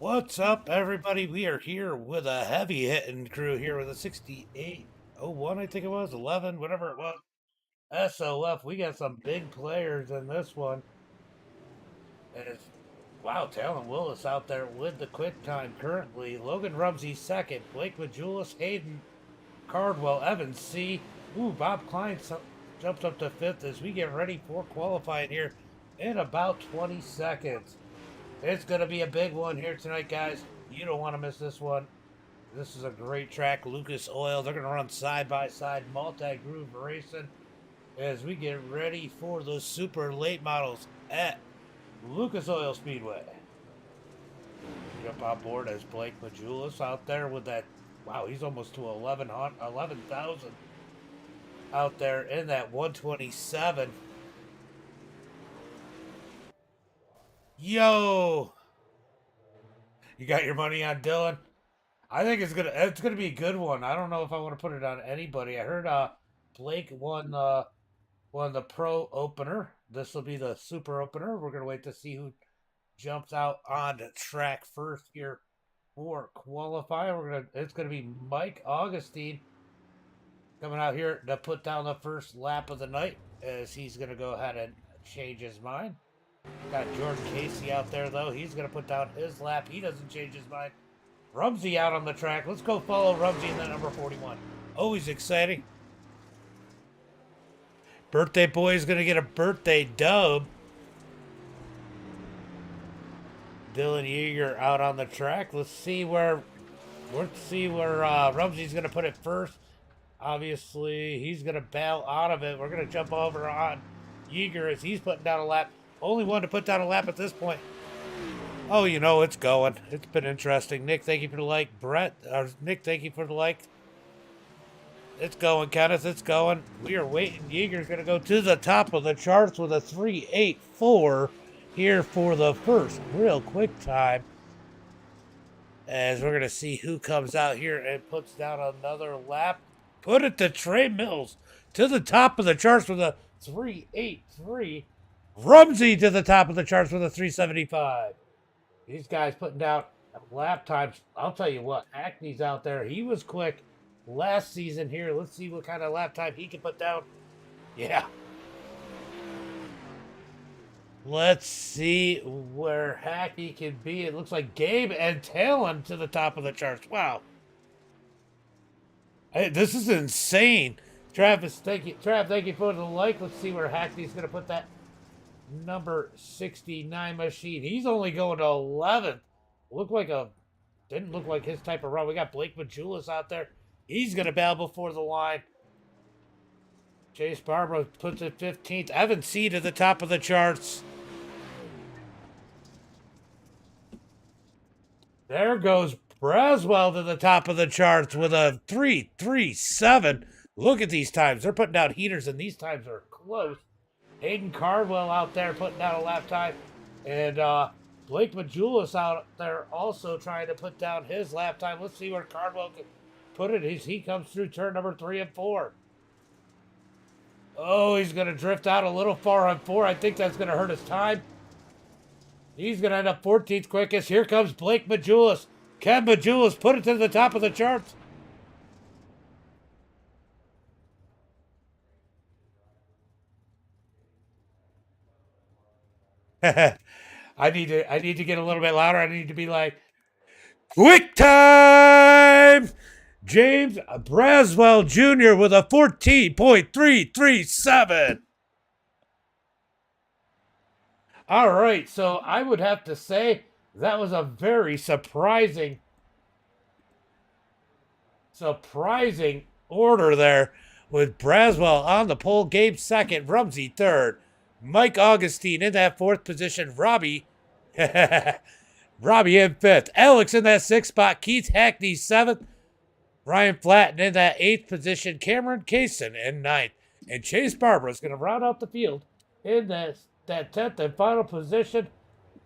What's up, everybody? We are here with a heavy hitting crew here with a 6801, I think it was, 11, whatever it was. SOF. We got some big players in this one. And it's, wow, Talon Willis out there with the quick time currently. Logan Rumsey second. Blake Majulis, Hayden Cardwell, Evans C. Ooh, Bob Klein jumps up to fifth as we get ready for qualifying here in about 20 seconds. It's going to be a big one here tonight, guys. You don't want to miss this one. This is a great track. Lucas Oil. They're going to run side by side multi-groove racing as we get ready for those super late models at Lucas Oil Speedway. Jump on board as Blake Majulis out there with that. Wow, he's almost to 11,000 out there in that 127. Yo! You got your money on Dylan? I think it's gonna be a good one. I don't know if I want to put it on anybody. I heard Blake won the pro opener. This will be the super opener. We're gonna wait to see who jumps out on the track first here for qualifying. It's gonna be Mike Augustine coming out here to put down the first lap of the night as he's gonna go ahead and change his mind. Got Jordan Casey out there though. He's gonna put down his lap. He doesn't change his mind. Rumsey out on the track. Let's go follow Rumsey in the number 41. Always exciting. Birthday boy is going to get a birthday dub. Dylan Yeager out on the track. Let's see where Rumsey's going to put it first. Obviously, he's going to bail out of it. We're going to jump over on Yeager as he's putting down a lap. Only one to put down a lap at this point. Oh, you know, it's going. It's been interesting. Nick, thank you for the like. Nick, thank you for the like. It's going, Kenneth. It's going. We are waiting. Yeager's going to go to the top of the charts with a 3.84 here for the first real quick time. As we're going to see who comes out here and puts down another lap. Put it to Trey Mills to the top of the charts with a 3.83. Rumsey to the top of the charts with a 3.75. These guys putting down lap times. I'll tell you what, Hackney's out there. He was quick last season here. Let's see what kind of lap time he can put down. Yeah. Let's see where Hackney can be. It looks like Gabe and Talon to the top of the charts. Wow. Hey, this is insane. Travis, thank you. Trav, thank you for the like. Let's see where Hackney's going to put that number 69 machine. He's only going to 11th. Didn't look like his type of run. We got Blake Majulis out there. He's going to bail before the line. Chase Barbara puts it 15th. Evan C to the top of the charts. There goes Braswell to the top of the charts with a 3.37. Look at these times. They're putting down heaters, and these times are close. Hayden Cardwell out there putting down a lap time. And Blake Majulis out there also trying to put down his lap time. Let's see where Cardwell can put it. He comes through turn number 3 and 4. Oh, he's going to drift out a little far on 4. I think that's going to hurt his time. He's going to end up 14th quickest. Here comes Blake Majulis. Ken Majulis put it to the top of the charts. I need to get a little bit louder. I need to be like, quick time! James Braswell Jr. with a 14.337. All right, so I would have to say that was a very surprising order there with Braswell on the pole, Gabe second, Rumsey third, Mike Augustine in that 4th position, Robbie in 5th, Alex in that 6th spot, Keith Hackney 7th, Ryan Flatten in that 8th position, Cameron Kaysen in 9th, and Chase Barber is going to round out the field in that 10th and final position.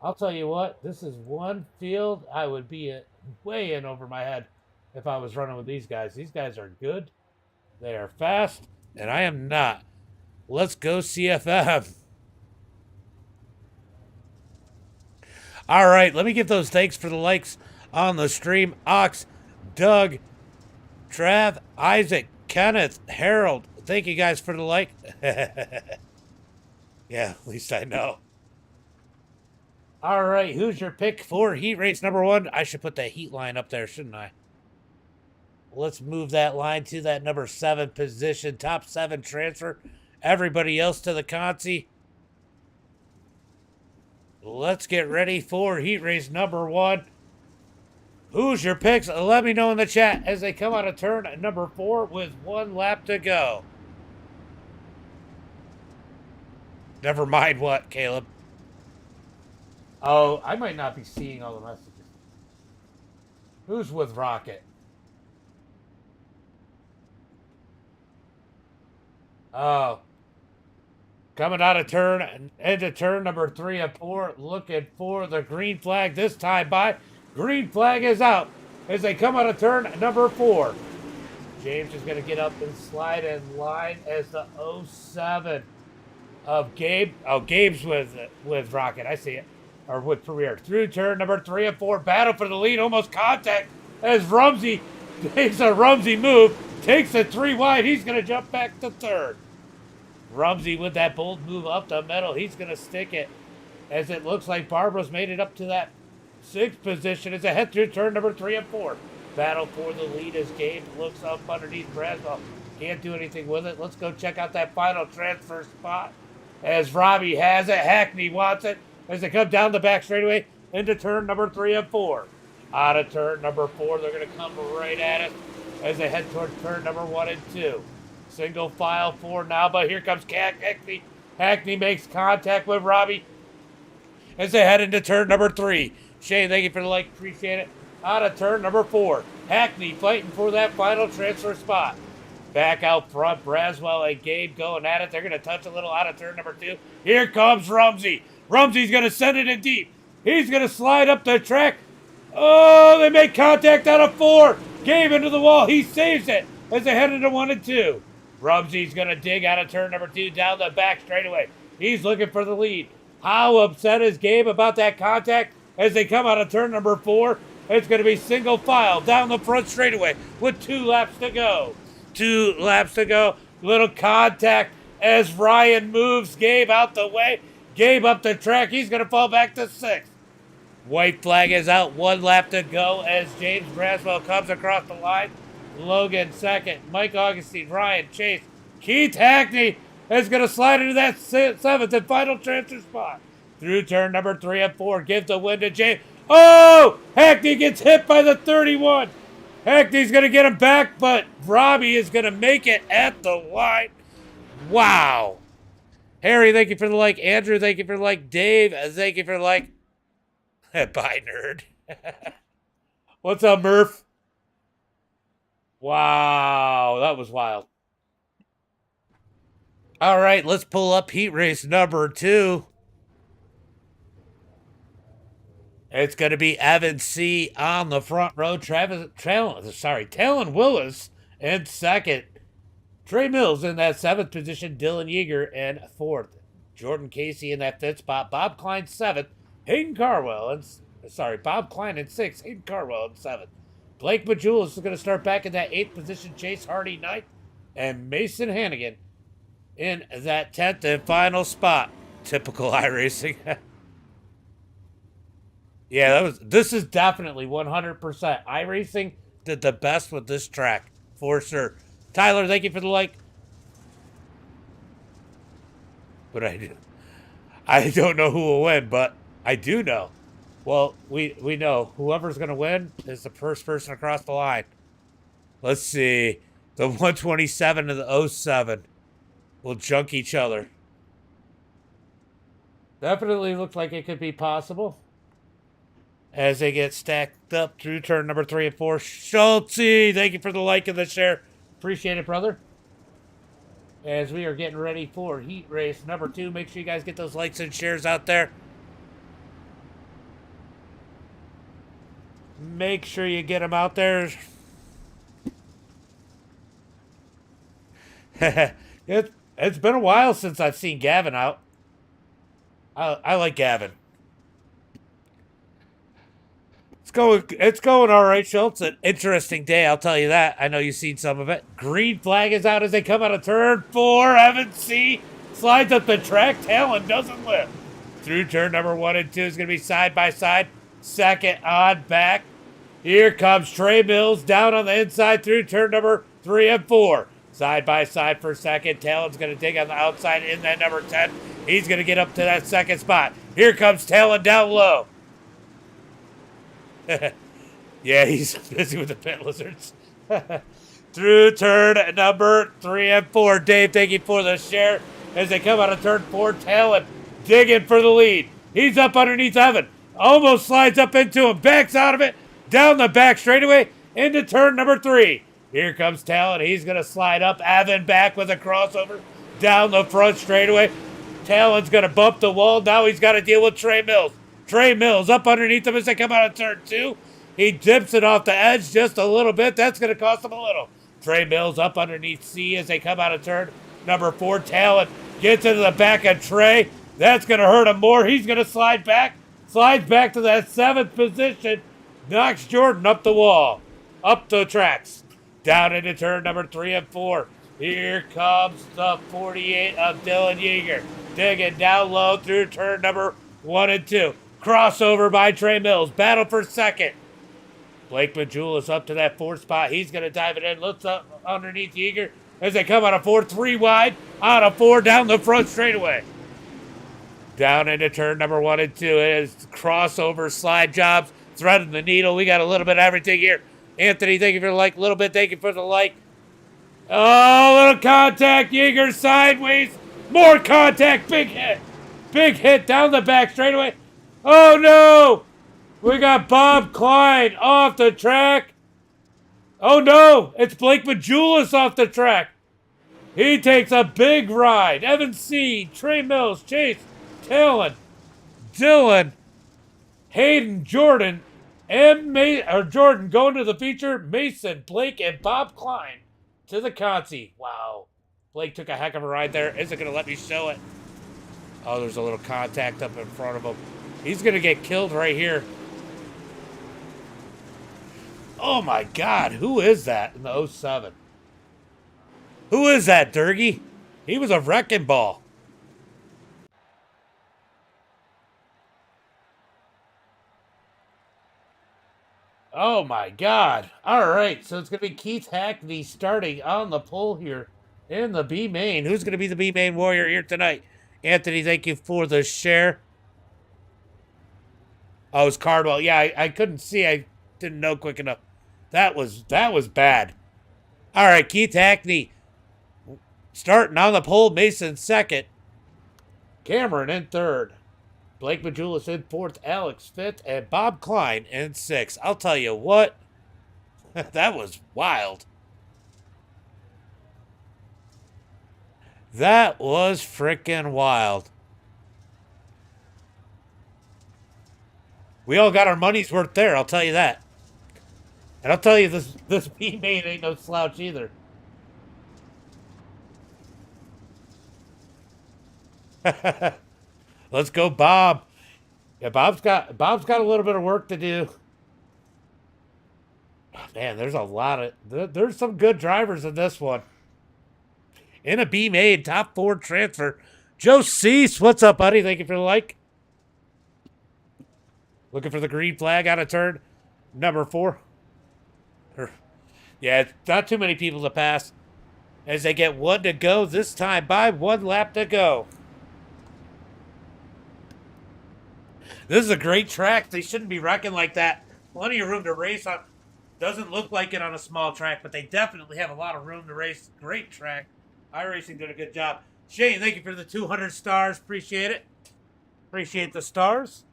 I'll tell you what, this is one field I would be way in over my head if I was running with these guys. These guys are good. They are fast, and I am not. Let's go CFM. All right, let me give those thanks for the likes on the stream. Ox, Doug, Trav, Isaac, Kenneth, Harold. Thank you guys for the like. Yeah, at least I know. All right, who's your pick for heat race number 1? I should put that heat line up there, shouldn't I? Let's move that line to that number 7 position. Top 7 transfer. Everybody else to the consi. Let's get ready for heat race number 1. Who's your picks? Let me know in the chat as they come out of turn number 4 with 1 lap to go. Never mind what, Caleb? Oh, I might not be seeing all the messages. Who's with Rocket? Oh. Coming out of turn and into turn number 3 and 4. Looking for the green flag this time by. Green flag is out as they come out of turn number 4. James is going to get up and slide in line as the 07 of Gabe. Oh, Gabe's with Rocket. I see it. Or with Premier. Through turn number 3 and 4. Battle for the lead. Almost contact as Rumsey takes a Rumsey move. Takes it 3 wide. He's going to jump back to third. Rumsey with that bold move up the middle. He's going to stick it as it looks like Barbara's made it up to that 6th position as they head through turn number 3 and 4. Battle for the lead as Gabe looks up underneath Braswell. Can't do anything with it. Let's go check out that final transfer spot as Robbie has it. Hackney wants it as they come down the back straightaway into turn number 3 and 4. Out of turn number 4, they're going to come right at it as they head toward turn number 1 and 2. Single file 4 now, but here comes Hackney. Hackney makes contact with Robbie as they head into turn number 3. Shane, thank you for the like. Appreciate it. Out of turn number 4. Hackney fighting for that final transfer spot. Back out front, Braswell and Gabe going at it. They're going to touch a little out of turn number 2. Here comes Rumsey. Rumsey's going to send it in deep. He's going to slide up the track. Oh, they make contact out of 4. Gabe into the wall. He saves it as they head into 1 and 2. Rumsey's going to dig out of turn number 2 down the back straightaway. He's looking for the lead. How upset is Gabe about that contact as they come out of turn number 4? It's going to be single file down the front straightaway with 2 laps to go. 2 laps to go. Little contact as Ryan moves Gabe out the way. Gabe up the track. He's going to fall back to 6th. White flag is out. 1 lap to go as James Braswell comes across the line. Logan 2nd. Mike Augustine, Ryan Chase. Keith Hackney is going to slide into that 7th and final transfer spot. Through turn number 3 and 4. Gives the win to James. Oh! Hackney gets hit by the 31. Hackney's going to get him back, but Robbie is going to make it at the line. Wow. Harry, thank you for the like. Andrew, thank you for the like. Dave, thank you for the like. Bye, nerd. What's up, Murph? Wow, that was wild. All right, let's pull up heat race number 2. It's going to be Evan C. on the front row. Talon Willis in 2nd. Trey Mills in that 7th position. Dylan Yeager in 4th. Jordan Casey in that 5th spot. Bob Klein 7th. Bob Klein in 6th. Hayden Carwell in 7th. Blake Majulis is going to start back in that 8th position. Chase Hardy 9th. And Mason Hannigan in that 10th and final spot. Typical iRacing. Yeah, this is definitely 100%. iRacing did the best with this track, for sure. Tyler, thank you for the like. What do I do? I don't know who will win, but I do know. Well, we know whoever's going to win is the first person across the line. Let's see. The 127 and the 07 will junk each other. Definitely looks like it could be possible. As they get stacked up through turn number 3 and 4. Schultze, thank you for the like and the share. Appreciate it, brother. As we are getting ready for heat race number 2. Make sure you guys get those likes and shares out there. Make sure you get them out there. It's been a while since I've seen Gavin out. I like Gavin. It's going all right, Schultz. An interesting day, I'll tell you that. I know you've seen some of it. Green flag is out as they come out of turn 4. Evan C. slides up the track. Talon doesn't lift. Through turn number 1 and 2 is going to be side by side. Second on back. Here comes Trey Mills down on the inside through turn number 3 and 4. Side by side for second. Talon's going to dig on the outside in that number 10. He's going to get up to that second spot. Here comes Talon down low. Yeah, he's busy with the pit lizards. Through turn number 3 and 4. Dave, thank you for the share. As they come out of turn 4, Talon digging for the lead. He's up underneath Evan. Almost slides up into him. Backs out of it. Down the back straightaway into turn number 3. Here comes Talon. He's going to slide up. Evan back with a crossover. Down the front straightaway. Talon's going to bump the wall. Now he's got to deal with Trey Mills. Trey Mills up underneath him as they come out of turn 2. He dips it off the edge just a little bit. That's going to cost him a little. Trey Mills up underneath C as they come out of turn number 4. Talon gets into the back of Trey. That's going to hurt him more. He's going to slide back. Slides back to that 7th position. Knocks Jordan up the wall. Up the tracks. Down into turn number 3 and 4. Here comes the 48 of Dylan Yeager. Digging down low through turn number 1 and 2. Crossover by Trey Mills. Battle for second. Blake Majulis up to that 4th spot. He's going to dive it in. Looks up underneath Yeager as they come out of 4. 3 wide. Out of 4 down the front straightaway. Down into turn number 1 and 2. It is crossover slide jobs. Threading the needle. We got a little bit of everything here. Anthony, thank you for the like. A little bit. Thank you for the like. Oh, little contact. Yeager sideways. More contact. Big hit. Big hit down the back straightaway. Oh, no. We got Bob Klein off the track. Oh, no. It's Blake Majulis off the track. He takes a big ride. Evan C., Trey Mills, Chase, Talon, Dylan, Hayden, Jordan, and Jordan going to the feature. Mason, Blake, and Bob Klein to the Consi. Wow. Blake took a heck of a ride there. Isn't going to let me show it. Oh, there's a little contact up in front of him. He's going to get killed right here. Oh, my God. Who is that in the 07? Who is that, Durgy? He was a wrecking ball. Oh, my God. All right, so it's going to be Keith Hackney starting on the pole here in the B main. Who's going to be the B main warrior here tonight? Anthony, thank you for the share. Oh, it's Cardwell. Yeah, I couldn't see. I didn't know quick enough. That was bad. All right, Keith Hackney starting on the pole. Mason second. Cameron in third. Blake Majulis in 4th. Alex 5th. And Bob Klein in 6th. I'll tell you what. That was wild. That was freaking wild. We all got our money's worth there, I'll tell you that. And I'll tell you, this B main ain't no slouch either. Let's go, Bob. Yeah, Bob's got a little bit of work to do. Oh, man, there's a lot of there's some good drivers in this one. In a B main, top 4 transfer. Joe Cease, what's up, buddy? Thank you for the like. Looking for the green flag out of turn number 4. Yeah, not too many people to pass as they get 1 to go this time by 1 lap to go. This is a great track. They shouldn't be wrecking like that. Plenty of room to race on. Doesn't look like it on a small track, but they definitely have a lot of room to race. Great track. iRacing did a good job. Shane, thank you for the 200 stars. Appreciate it. Appreciate the stars.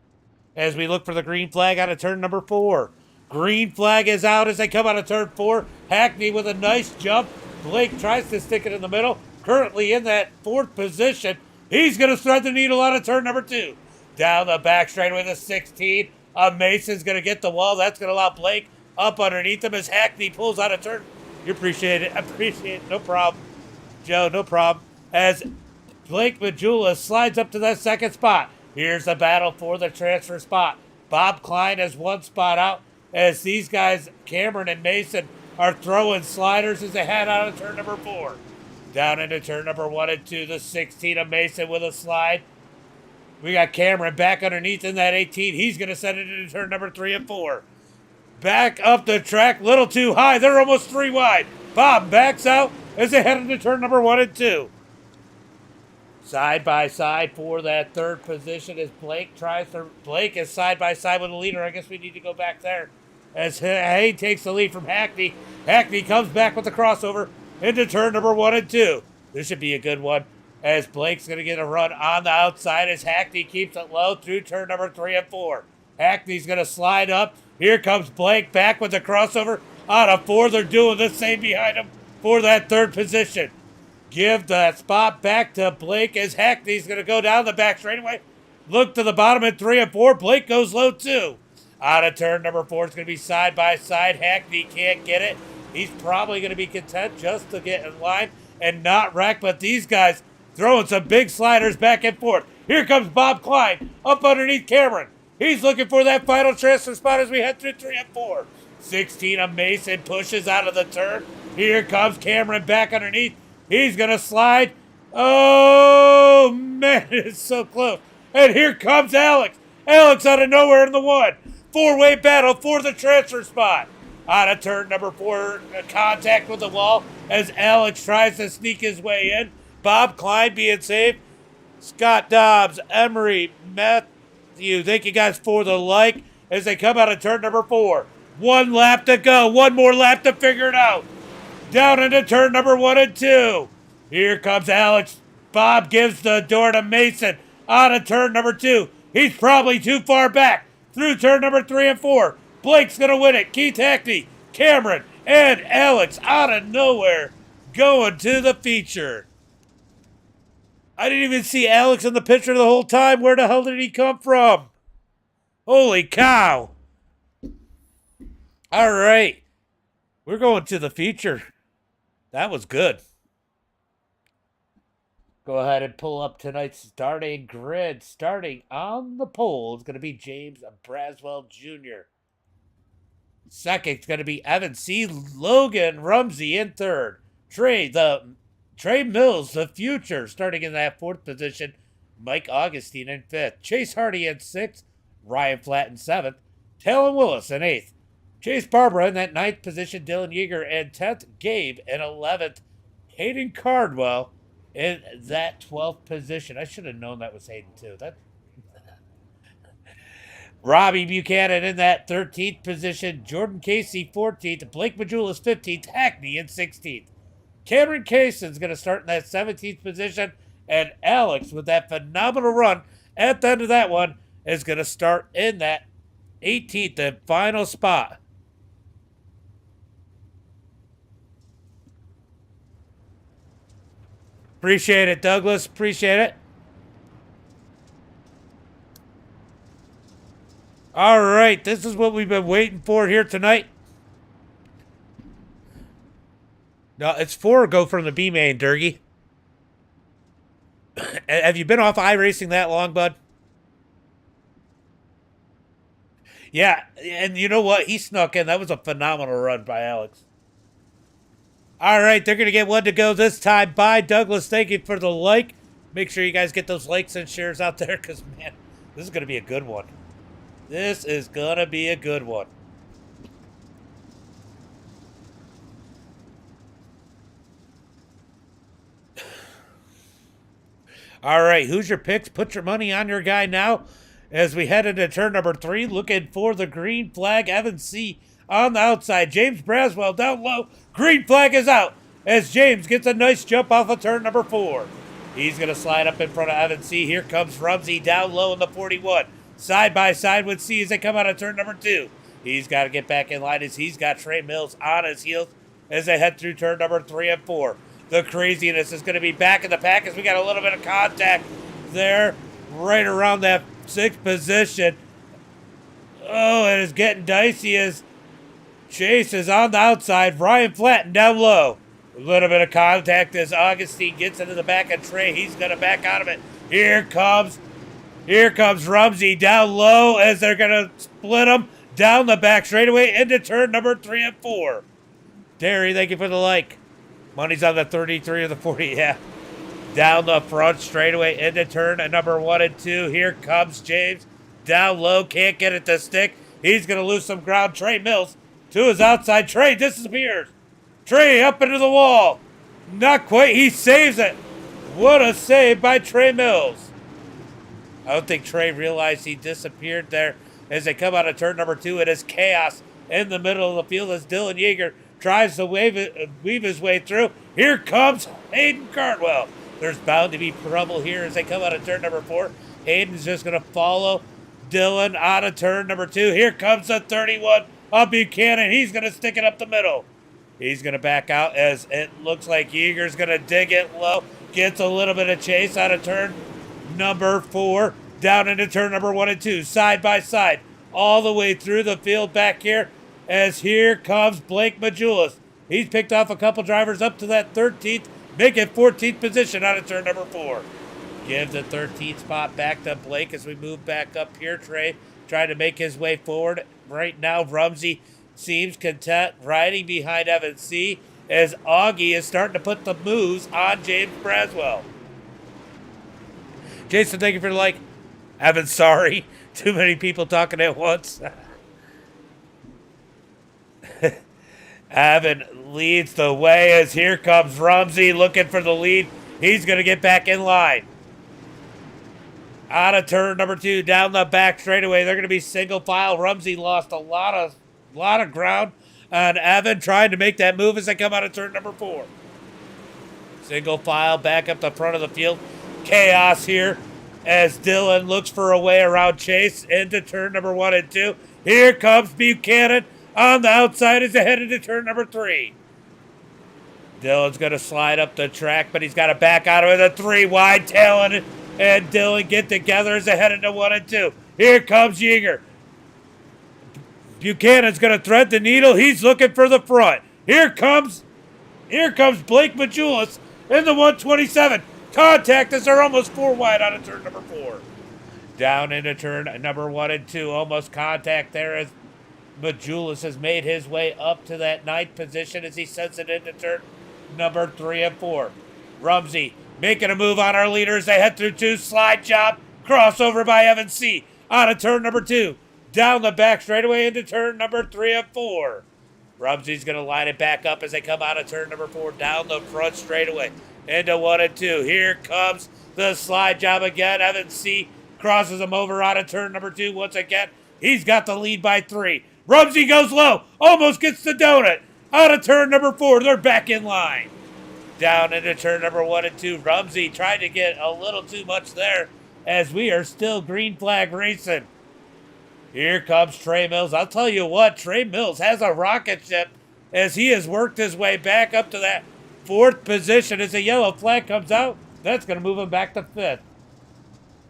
As we look for the green flag out of turn number 4. Green flag is out as they come out of turn 4. Hackney with a nice jump. Blake tries to stick it in the middle. Currently in that 4th position. He's going to thread the needle out of turn number 2. Down the back straightaway, the 16. Mason's going to get the wall. That's going to allow Blake up underneath him as Hackney pulls out of turn. You appreciate it. Appreciate it. No problem. Joe, no problem. As Blake Majulis slides up to that 2nd spot. Here's the battle for the transfer spot. Bob Klein has one spot out as these guys, Cameron and Mason, are throwing sliders as they head out of turn number 4. Down into turn number 1 and 2, the 16 of Mason with a slide. We got Cameron back underneath in that 18. He's going to send it into turn number 3 and 4. Back up the track, little too high. They're almost 3 wide. Bob backs out as they head into turn number 1 and 2. Side by side for that third position as Blake Blake is side by side with the leader. I guess we need to go back there. As Hay takes the lead from Hackney. Hackney comes back with the crossover into turn number 1 and 2. This should be a good one, as Blake's going to get a run on the outside as Hackney keeps it low through turn number 3 and 4. Hackney's going to slide up. Here comes Blake back with the crossover out of 4. They're doing the same behind him for that third position. Give the spot back to Blake as Hackney's going to go down the back straightaway. Look to the bottom at 3 and 4. Blake goes low too. Out of turn number 4, it's going to be side by side. Hackney can't get it. He's probably going to be content just to get in line and not wreck. But these guys throwing some big sliders back and forth. Here comes Bob Klein up underneath Cameron. He's looking for that final transfer spot as we head through 3 and 4. 16 of Mason pushes out of the turn. Here comes Cameron back underneath. He's going to slide. Oh, man, it's so close. And here comes Alex. Alex out of nowhere in the 1. 4-way battle for the transfer spot. Out of turn number 4, contact with the wall as Alex tries to sneak his way in. Bob Klein being safe. Scott Dobbs, Emery, Matthew, thank you guys for the like as they come out of turn number 4. 1 lap to go. 1 more lap to figure it out. Down into turn number 1 and 2. Here comes Alex. Bob gives the door to Mason. Out of turn number 2. He's probably too far back. Through turn number 3 and 4. Blake's going to win it. Keith Hackney, Cameron, and Alex out of nowhere going to the feature. I didn't even see Alex in the picture the whole time. Where the hell did he come from? Holy cow. All right. We're going to the feature. That was good. Go ahead and pull up tonight's starting grid. Starting on the pole is going to be James Braswell Jr. Second is going to be Evan C. Logan Rumsey in third. Trey Mills, the future, starting in that 4th position. Mike Augustine in 5th. Chase Hardy in 6th. Ryan Flatt in 7th. Talon Willis in 8th. Chase Barbara in that 9th position. Dylan Yeager in 10th. Gabe in 11th. Hayden Cardwell in that 12th position. I should have known that was Hayden too. Robbie Buchanan in that 13th position. Jordan Casey 14th. Blake Majulis 15th. Hackney in 16th. Cameron Cason's going to start in that 17th position. And Alex, with that phenomenal run at the end of that one, is going to start in that 18th and final spot. Appreciate it, Douglas. Appreciate it. All right, this is what we've been waiting for here tonight. No, it's 4 go from the B main, Durgy. Have you been off iRacing that long, bud? Yeah, and you know what? He snuck in. That was a phenomenal run by Alex. All right, they're going to get 1 to go this time by Douglas. Thank you for the like. Make sure you guys get those likes and shares out there because, man, this is going to be a good one. This is going to be a good one. All right, who's your picks? Put your money on your guy now as we head into turn number 3. Looking for the green flag. Evan C. on the outside. James Braswell down low. Green flag is out as James gets a nice jump off of turn number 4. He's going to slide up in front of Evan C. Here comes Rumsey down low in the 41. Side by side with C as they come out of turn number 2. He's got to get back in line as he's got Trey Mills on his heels as they head through turn number 3 and 4. The craziness is going to be back in the pack as we got a little bit of contact there right around that 6th position. Oh, it is getting dicey as Chase is on the outside. Ryan Flatten down low. A little bit of contact as Augustine gets into the back of Trey. He's going to back out of it. Here comes Here comes Rumsey down low as they're going to split them down the back straightaway into turn number 3 and 4. Terry, thank you for the like. Money's on the 33 or the 40, yeah. Down the front straightaway into turn number 1 and 2. Here comes James. Down low, can't get it to stick. He's going to lose some ground. Trey Mills to his outside. Trey disappears. Trey up into the wall. Not quite. He saves it. What a save by Trey Mills. I don't think Trey realized he disappeared there as they come out of turn number 2. It is chaos in the middle of the field as Dylan Yeager tries to weave his way through. Here comes Hayden Cartwell. There's bound to be trouble here as they come out of turn number 4. Hayden's just going to follow Dylan out of turn number 2. Here comes the 31 of Buchanan. He's going to stick it up the middle. He's going to back out as it looks like Yeager's going to dig it low. Gets a little bit of chase out of turn number 4. Down into turn number 1 and 2. Side by side. All the way through the field back here. As here comes Blake Majulis. He's picked off a couple drivers up to that 13th. Make it 14th position out of turn number 4. Give the 13th spot back to Blake as we move back up here. Trey trying to make his way forward. Right now, Rumsey seems content riding behind Evan C. as Augie is starting to put the moves on James Braswell. Jason, thank you for the like. Evan, sorry. Too many people talking at once. Evan leads the way as here comes Rumsey looking for the lead. He's going to get back in line. Out of turn number 2, down the back straightaway. They're going to be single file. Rumsey lost a lot of ground on Evan trying to make that move as they come out of turn number 4. Single file back up the front of the field. Chaos here as Dylan looks for a way around Chase into turn number 1 and 2. Here comes Buchanan on the outside as they head into turn number 3. Dylan's going to slide up the track, but he's got to back out of it. A 3 wide tail and Dylan get together as they head into 1 and 2. Here comes Yeager. Buchanan's going to thread the needle. He's looking for the front. Here comes Blake Majulis in the 127. Contact as they're almost 4 wide out of turn number 4. Down into turn number 1 and 2. Almost contact there as Majulis has made his way up to that 9th position as he sends it into turn number 3 and 4. Rumsey making a move on our leaders. They head through 2. Slide job. Crossover by Evan C. Out of turn number 2. Down the back straightaway into turn number 3 and 4. Rumsey's going to line it back up as they come out of turn number 4. Down the front straightaway into 1 and 2. Here comes the slide job again. Evan C. crosses him over out of turn number 2 once again. He's got the lead by 3. Rumsey goes low. Almost gets the donut. Out of turn number 4. They're back in line. Down into turn number 1 and 2. Rumsey tried to get a little too much there as we are still green flag racing. Here comes Trey Mills. I'll tell you what, Trey Mills has a rocket ship as he has worked his way back up to that 4th position. As a yellow flag comes out, that's going to move him back to 5th.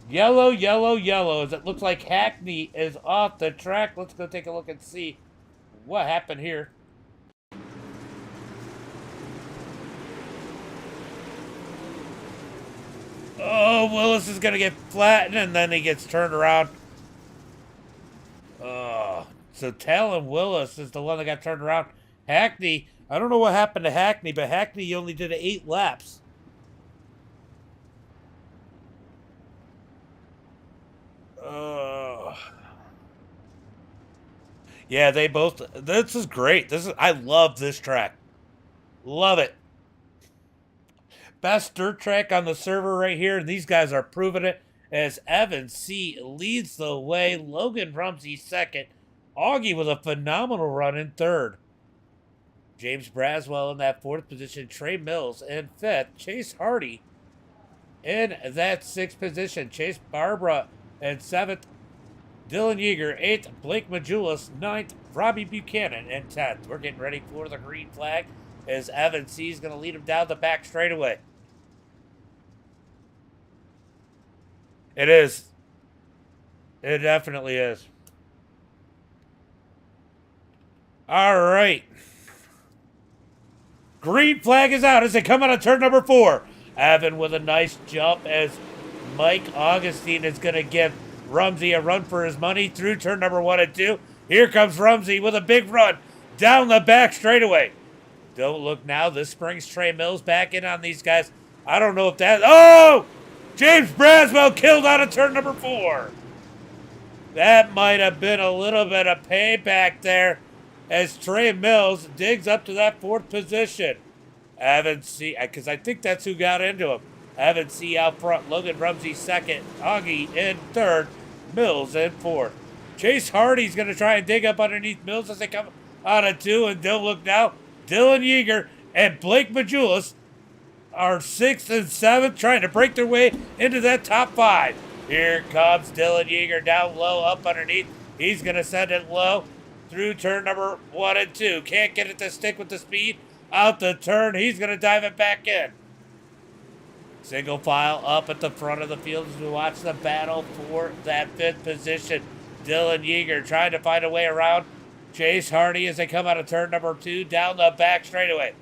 Yellow, yellow, yellow, as it looks like Hackney is off the track. Let's go take a look and see what happened here. Oh, Willis is going to get flattened, and then he gets turned around. So Talon Willis is the one that got turned around. Hackney, I don't know what happened to Hackney, but Hackney only did 8 laps. Yeah, they both. This is great. I love this track. Love it. Best dirt track on the server right here, and these guys are proving it. As Evan C. leads the way, Logan Rumsey 2nd. Augie with a phenomenal run in 3rd. James Braswell in that 4th position. Trey Mills in 5th. Chase Hardy in that 6th position. Chase Barbara in 7th. Dylan Yeager 8th. Blake Majulis 9th. Robbie Buchanan in 10th. We're getting ready for the green flag as Evan C. is going to lead him down the back straightaway. It is. It definitely is. All right. Green flag is out as they come out of turn number 4. Evan with a nice jump as Mike Augustine is going to give Rumsey a run for his money through turn number 1 and 2. Here comes Rumsey with a big run down the back straightaway. Don't look now. This brings Trey Mills back in on these guys. I don't know if that... Oh! James Braswell killed out of turn number 4. That might have been a little bit of payback there as Trey Mills digs up to that 4th position. Evan C, because I think that's who got into him. Evan C out front. Logan Rumsey 2nd. Augie in 3rd. Mills in 4th. Chase Hardy's going to try and dig up underneath Mills as they come out of 2. And don't look now. Dylan Yeager and Blake Majulis are 6th and 7th, trying to break their way into that top 5. Here comes Dylan Yeager down low, up underneath. He's going to send it low through turn number 1 and 2. Can't get it to stick with the speed. Out the turn. He's going to dive it back in. Single file up at the front of the field as we watch the battle for that 5th position. Dylan Yeager trying to find a way around Chase Hardy as they come out of turn number 2 down the back straightaway.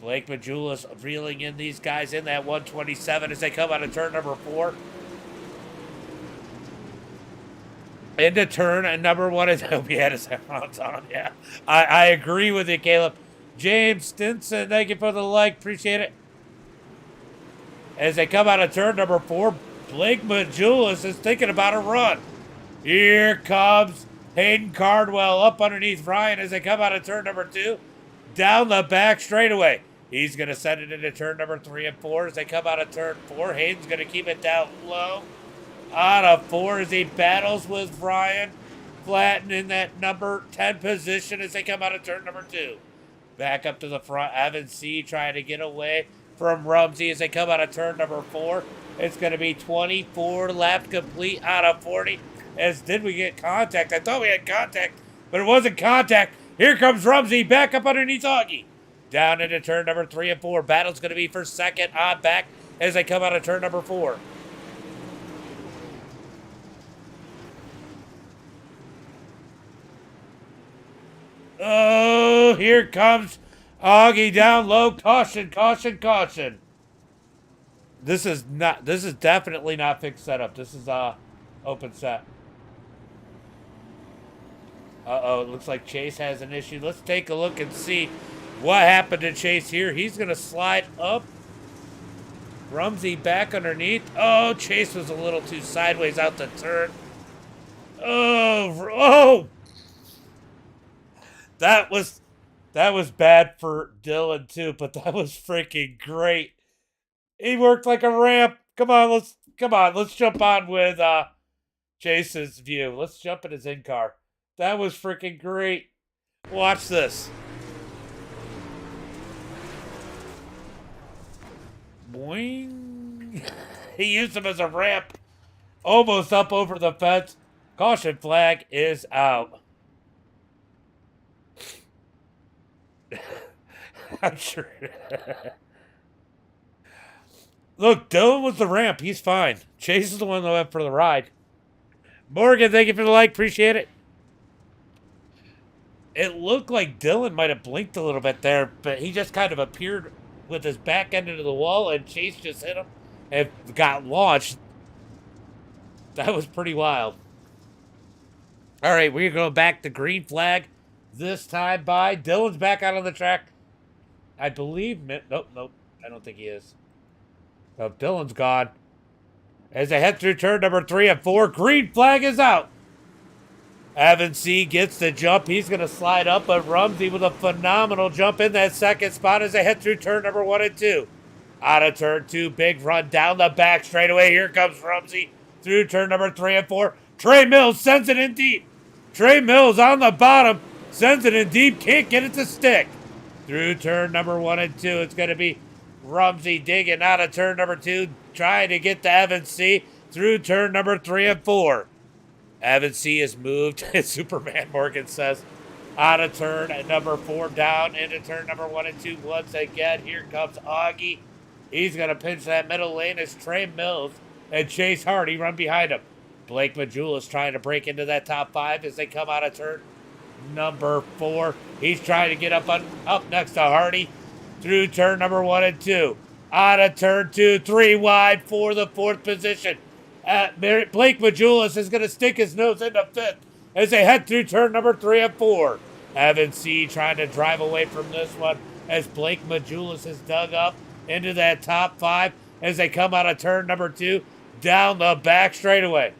Blake Majulis reeling in these guys in that 127 as they come out of turn number 4. Into turn number 1. I hope he had his headphones on. Yeah, I agree with you, Caleb. James Stinson, thank you for the like. Appreciate it. As they come out of turn number 4, Blake Majulis is thinking about a run. Here comes Hayden Cardwell up underneath Ryan as they come out of turn number 2. Down the back straightaway. He's going to send it into turn number 3 and 4 as they come out of turn 4. Hayden's going to keep it down low. Out of 4 as he battles with Ryan. Flatten in that number 10 position as they come out of turn number 2. Back up to the front. Evan C trying to get away from Rumsey as they come out of turn number 4. It's going to be 24 laps complete out of 40. As did we get contact? I thought we had contact, but it wasn't contact. Here comes Rumsey back up underneath Augie. Down into turn number 3 and 4. Battle's going to be for 2nd on back as they come out of turn number 4. Oh, here comes Augie down low. Caution, caution, caution. This is definitely not fixed setup. This is open set. Uh-oh, it looks like Chase has an issue. Let's take a look and see what happened to Chase here. He's going to slide up. Rumsey back underneath. Oh, Chase was a little too sideways out the turn. Oh. That was bad for Dylan too, but that was freaking great. He worked like a ramp. Come on, let's jump on with Chase's view. Let's jump in his in-car. That was freaking great. Watch this. Boing. He used him as a ramp. Almost up over the fence. Caution flag is out. I'm sure. Look, Dylan was the ramp. He's fine. Chase is the one that went for the ride. Morgan, thank you for the like. Appreciate it. It looked like Dylan might have blinked a little bit there, but he just kind of appeared with his back end into the wall, and Chase just hit him and got launched. That was pretty wild. All right, we're going back to green flag. This time by Dylan's back out on the track. I believe... Nope. I don't think he is. No, Dylan's gone. As they head through turn number 3 and 4, green flag is out. Evan C gets the jump. He's going to slide up, but Rumsey with a phenomenal jump in that 2nd spot as they head through turn number 1 and 2. Out of turn 2, big run down the back straightaway. Here comes Rumsey through turn number 3 and 4. Trey Mills sends it in deep. Trey Mills on the bottom. Sends it in deep. Can't get it to stick. Through turn number 1 and 2. It's going to be Rumsey digging out of turn number 2. Trying to get to Evan C. Through turn number 3 and 4. Evan C is moved. Superman Morgan says. Out of turn at number 4. Down into turn number 1 and 2. Once again. Here comes Augie. He's going to pinch that middle lane as Trey Mills and Chase Hardy run behind him. Blake Majulis trying to break into that top 5 as they come out of turn number 4. He's trying to get up next to Hardy through turn number 1 and 2. Out of turn 2, 3 wide for the 4th position. Blake Majulis is going to stick his nose into 5th as they head through turn number 3 and 4. Evan C. trying to drive away from this one as Blake Majulis is dug up into that top 5 as they come out of turn number 2 down the back straightaway.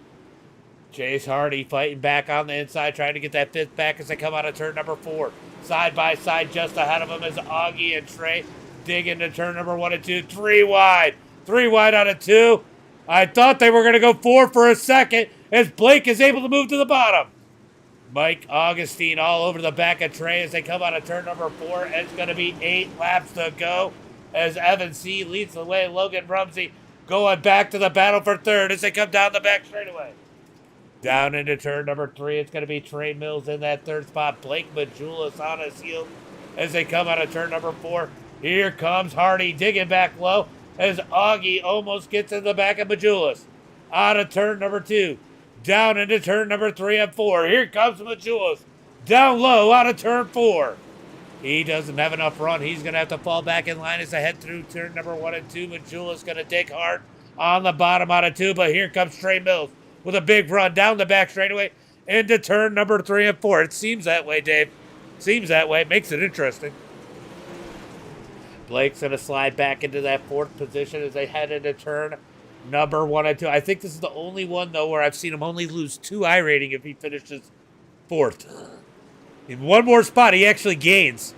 Chase Hardy fighting back on the inside, trying to get that 5th back as they come out of turn number 4. Side by side, just ahead of them is Augie and Trey. Dig into turn number 1 and 2. 3 wide. 3 wide out of 2. I thought they were going to go 4 for a second as Blake is able to move to the bottom. Mike Augustine all over the back of Trey as they come out of turn number 4. It's going to be 8 laps to go as Evan C. leads the way. Logan Rumsey going back to the battle for 3rd as they come down the back straightaway. Down into turn number 3, it's going to be Trey Mills in that 3rd spot. Blake Majulis on his heels as they come out of turn number 4. Here comes Hardy digging back low as Augie almost gets in the back of Majulis. Out of turn number 2. Down into turn number 3 and 4. Here comes Majulis. Down low out of turn 4. He doesn't have enough run. He's going to have to fall back in line as they head through turn number 1 and 2. Majulis going to dig hard on the bottom out of 2, but here comes Trey Mills with a big run down the back straightaway into turn number 3 and 4. It seems that way, Dave. Seems that way. Makes it interesting. Blake's going to slide back into that 4th position as they head into turn number 1 and 2. I think this is the only one, though, where I've seen him only lose 2 iRating if he finishes 4th. In one more spot, he actually gains.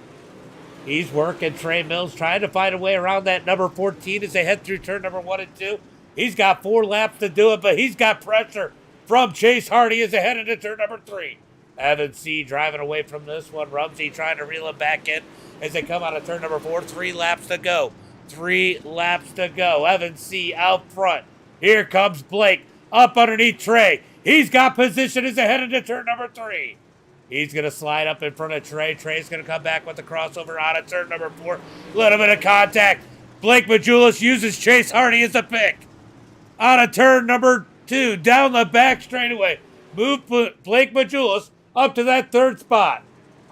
He's working Trey Mills, trying to find a way around that number 14 as they head through turn number 1 and 2. He's got 4 laps to do it, but he's got pressure from Chase Hardy as they head into turn number 3. Evan C. driving away from this one. Rumsey trying to reel him back in as they come out of turn number 4. 3 laps to go. 3 laps to go. Evan C. out front. Here comes Blake up underneath Trey. He's got position as they head into turn number 3. He's going to slide up in front of Trey. Trey's going to come back with the crossover out of turn number 4. Little bit of contact. Blake Majulis uses Chase Hardy as a pick. Out of turn number 2, down the back straightaway. Move Blake Majulis up to that 3rd spot.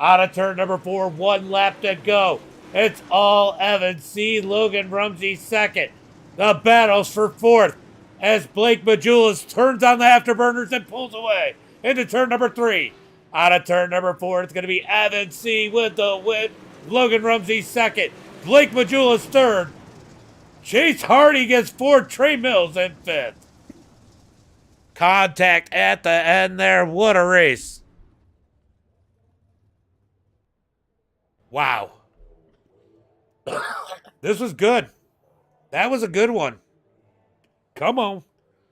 Out of turn number 4, 1 lap to go. It's all Evan C. Logan Rumsey 2nd. The battles for 4th as Blake Majulis turns on the afterburners and pulls away into turn number 3. Out of turn number 4, it's going to be Evan C. with the win. Logan Rumsey 2nd. Blake Majulis 3rd. Chase Hardy gets 4th. Trey Mills in 5th. Contact at the end there. What a race. Wow. This was good. That was a good one. Come on.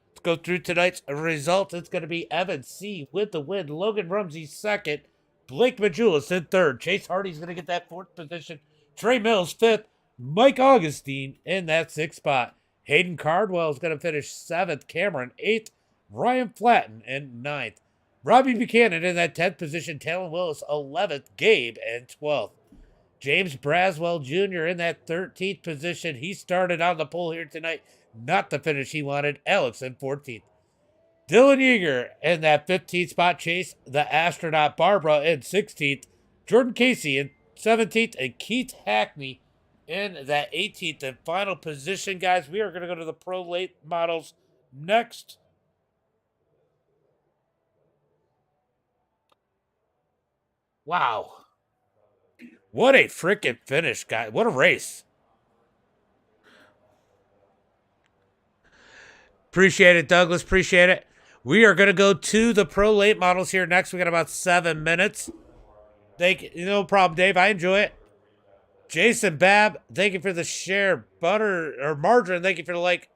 Let's go through tonight's results. It's going to be Evan C. with the win. Logan Rumsey 2nd. Blake Majulis in 3rd. Chase Hardy's going to get that 4th position. Trey Mills 5th. Mike Augustine in that 6th spot. Hayden Cardwell is going to finish 7th. Cameron 8th. Ryan Flatten in 9th. Robbie Buchanan in that 10th position. Talon Willis 11th. Gabe in 12th. James Braswell Jr. in that 13th position. He started on the pole here tonight. Not the finish he wanted. Alex in 14th. Dylan Yeager in that 15th spot. Chase the Astronaut Barbara in 16th. Jordan Casey in 17th. And Keith Hackney in that 18th and final position, guys. We are going to go to the Pro Late Models next. Wow. What a freaking finish, guys. What a race. Appreciate it, Douglas. Appreciate it. We are going to go to the Pro Late Models here next. We got about 7 minutes. Thank you. No problem, Dave. I enjoy it. Jason Babb, thank you for the share. Butter or Margarine, thank you for the like.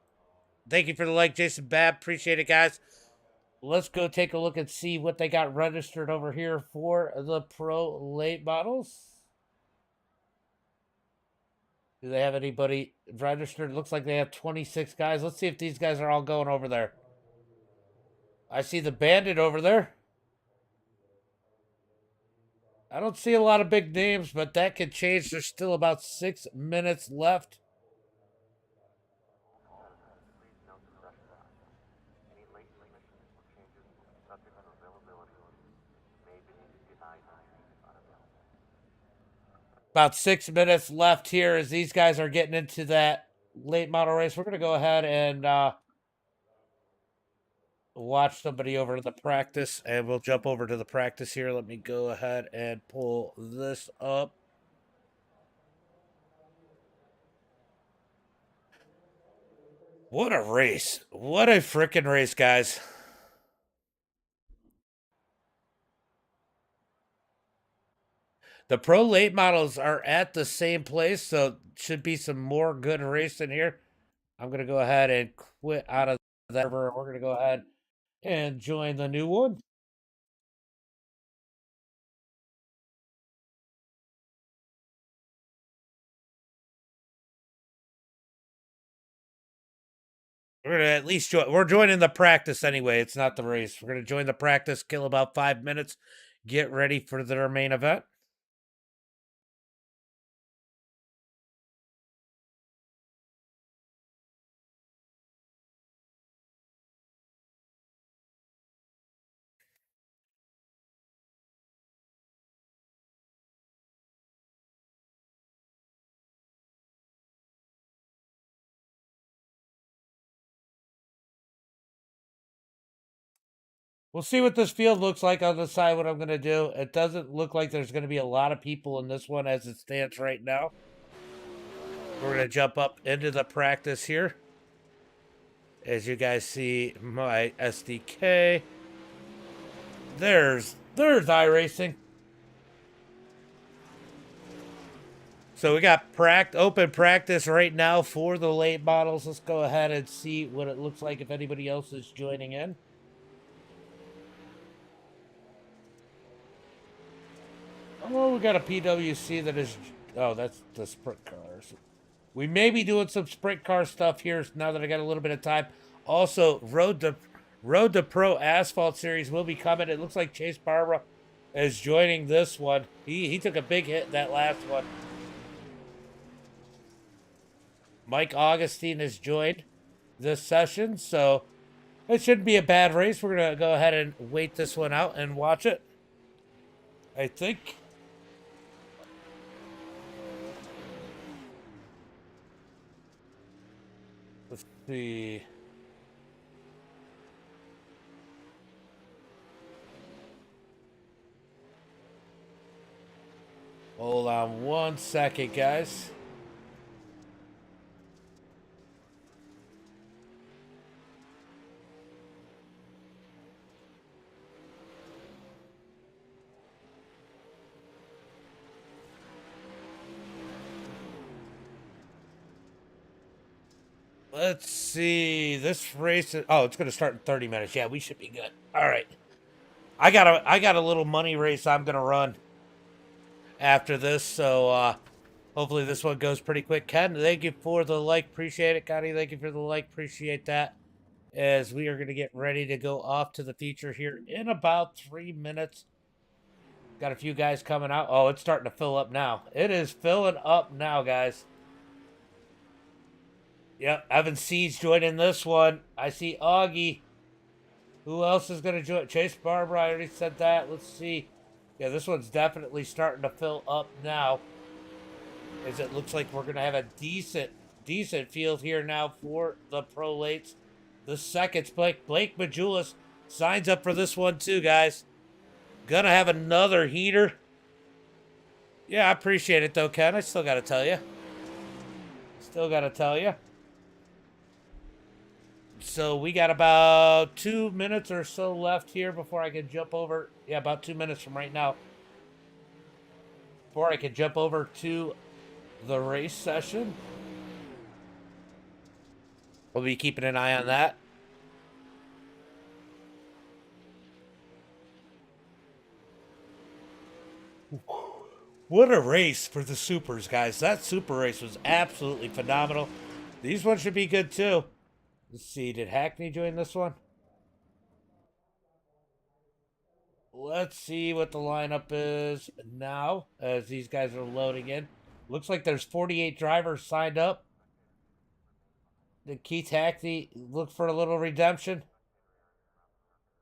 Thank you for the like, Jason Babb. Appreciate it, guys. Let's go take a look and see what they got registered over here for the Pro Late Models. Do they have anybody registered? Looks like they have 26 guys. Let's see if these guys are all going over there. I see the Bandit over there. I don't see a lot of big names, but that could change. There's still about 6 minutes left. About 6 minutes left here as these guys are getting into that late model race. We're going to go ahead and watch somebody over to the practice, and we'll jump over to the practice here. Let me go ahead and pull this up. What a race. What a freaking race, guys. The pro late models are at the same place, so should be some more good racing here. I'm going to go ahead and quit out of that server. We're going to go ahead and join the new one. We're going to at least join. We're joining the practice anyway. It's not the race. We're going to join the practice, kill about 5 minutes, get ready for their main event. We'll see what this field looks like on the side, what I'm going to do. It doesn't look like there's going to be a lot of people in this one as it stands right now. We're going to jump up into the practice here. As you guys see my SDK. There's iRacing. So we got open practice right now for the late models. Let's go ahead and see what it looks like if anybody else is joining in. Oh, we got a PWC that is... Oh, that's the sprint cars. We may be doing some sprint car stuff here now that I got a little bit of time. Also, Road to Pro Asphalt Series will be coming. It looks like Chase Barbara is joining this one. He took a big hit in that last one. Mike Augustine has joined this session, so it shouldn't be a bad race. We're going to go ahead and wait this one out and watch it. I think... Let's see... Hold on 1 second, guys. Let's see. This race is, oh, it's going to start in 30 minutes. Yeah, we should be good. All right. I got a little money race I'm going to run after this, so hopefully this one goes pretty quick. Ken, thank you for the like. Appreciate it. Connie, thank you for the like. Appreciate that. As we are going to get ready to go off to the feature here in about 3 minutes. Got a few guys coming out. Oh, it's starting to fill up now. It is filling up now, guys. Yep, Evan C's joining this one. I see Augie. Who else is going to join? Chase Barber, I already said that. Let's see. Yeah, this one's definitely starting to fill up now. As it looks like we're going to have a decent field here now for the pro lates. The seconds, Blake Majulis signs up for this one too, guys. Gonna have another heater. Yeah, I appreciate it though, Ken. I still got to tell you. So we got about 2 minutes or so left here before I can jump over. Yeah, about 2 minutes from right now. Before I can jump over to the race session. We'll be keeping an eye on that. What a race for the supers, guys. That super race was absolutely phenomenal. These ones should be good too. Let's see, did Hackney join this one? Let's see what the lineup is now as these guys are loading in. Looks like there's 48 drivers signed up. Did Keith Hackney look for a little redemption?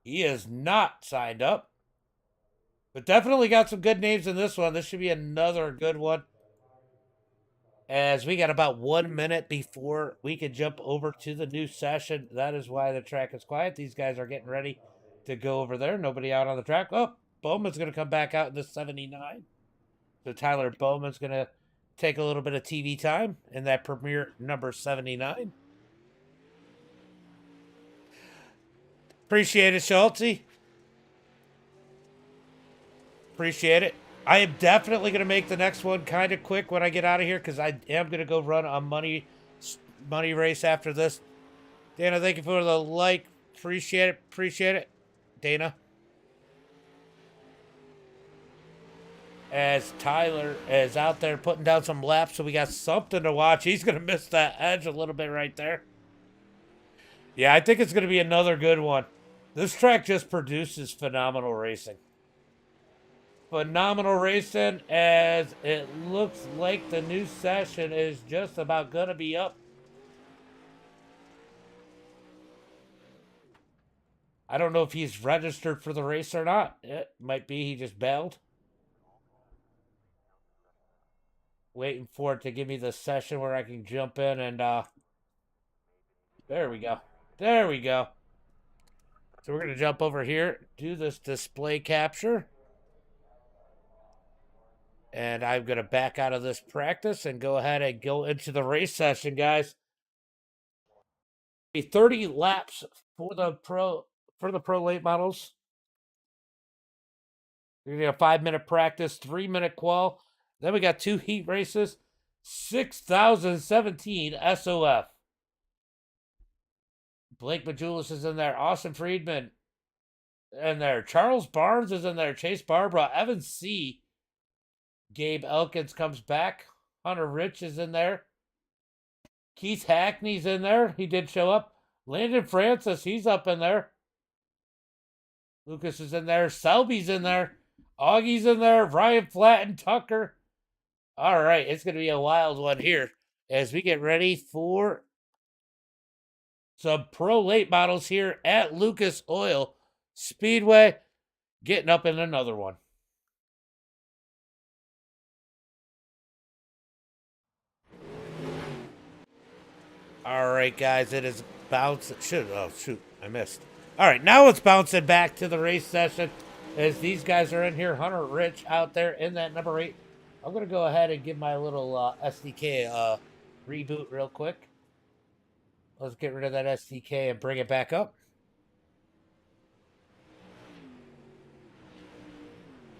He is not signed up. But definitely got some good names in this one. This should be another good one. As we got about 1 minute before we can jump over to the new session. That is why the track is quiet. These guys are getting ready to go over there. Nobody out on the track. Oh, Bowman's going to come back out in the 79. So Tyler Bowman's going to take a little bit of TV time in that premiere number 79. Appreciate it, Schulte. Appreciate it. I am definitely going to make the next one kind of quick when I get out of here because I am going to go run a money race after this. Dana, thank you for the like. Appreciate it. Appreciate it. Dana. As Tyler is out there putting down some laps, so we got something to watch. He's going to miss that edge a little bit right there. Yeah, I think it's going to be another good one. This track just produces phenomenal racing. Phenomenal racing, as it looks like the new session is just about going to be up. I don't know if he's registered for the race or not. It might be he just bailed. Waiting for it to give me the session where I can jump in and there we go. There we go. So we're going to jump over here, do this display capture. And I'm going to back out of this practice and go ahead and go into the race session, guys. 30 laps for the pro late models. We're going to get a 5-minute practice, 3-minute qual. Then we got 2 heat races, 6,017 SOF. Blake Majulis is in there. Austin Friedman in there. Charles Barnes is in there. Chase Barbara. Evan C. Gabe Elkins comes back. Hunter Rich is in there. Keith Hackney's in there. He did show up. Landon Francis, he's up in there. Lucas is in there. Selby's in there. Augie's in there. Ryan Flatten, Tucker. All right, it's going to be a wild one here as we get ready for some pro late models here at Lucas Oil Speedway. Getting up in another one. All right, guys, it is bouncing. Oh, shoot, I missed. All right, now it's bouncing back to the race session as these guys are in here. Hunter Rich out there in that number 8. I'm going to go ahead and give my little SDK reboot real quick. Let's get rid of that SDK and bring it back up.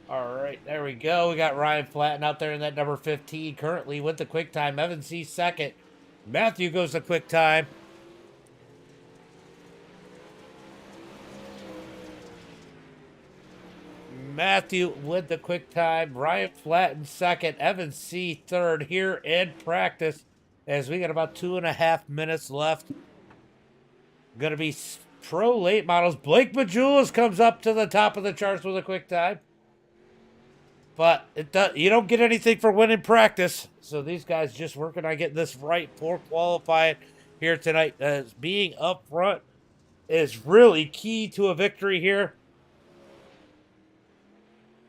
All right, there we go. We got Ryan Flatten out there in that number 15 currently with the quick time. Evan C. second. Matthew goes to quick time. Matthew with the quick time. Ryan Flatten second. Evan C. third here in practice as we got about 2.5 minutes left. Going to be pro late models. Blake Majulis comes up to the top of the charts with a quick time. But you don't get anything for winning practice. So these guys just working on getting this right for qualifying here tonight. As being up front is really key to a victory here.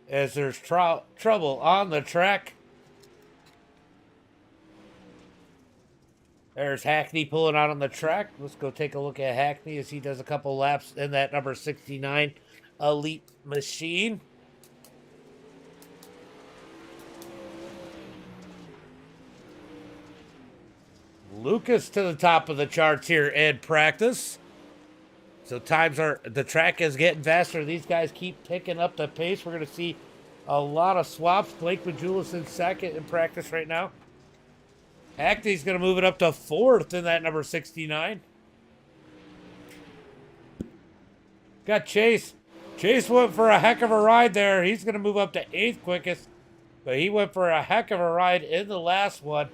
As there's trouble on the track. There's Hackney pulling out on the track. Let's go take a look at Hackney as he does a couple laps in that number 69 Elite machine. Lucas to the top of the charts here in practice. So the track is getting faster. These guys keep picking up the pace. We're going to see a lot of swaps. Blake Majulis in second in practice right now. Hackney's going to move it up to 4th in that number 69. Got Chase. Chase went for a heck of a ride there. He's going to move up to 8th quickest. But he went for a heck of a ride in the last one.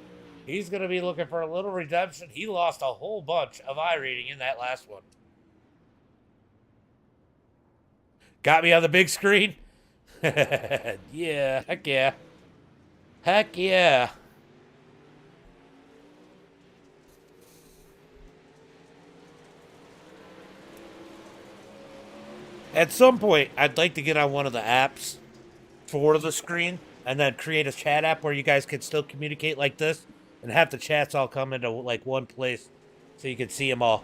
He's going to be looking for a little redemption. He lost a whole bunch of I-rating in that last one. Got me on the big screen? Yeah, heck yeah. Heck yeah. At some point, I'd like to get on one of the apps for the screen and then create a chat app where you guys can still communicate like this and have the chats all come into like one place so you can see them all.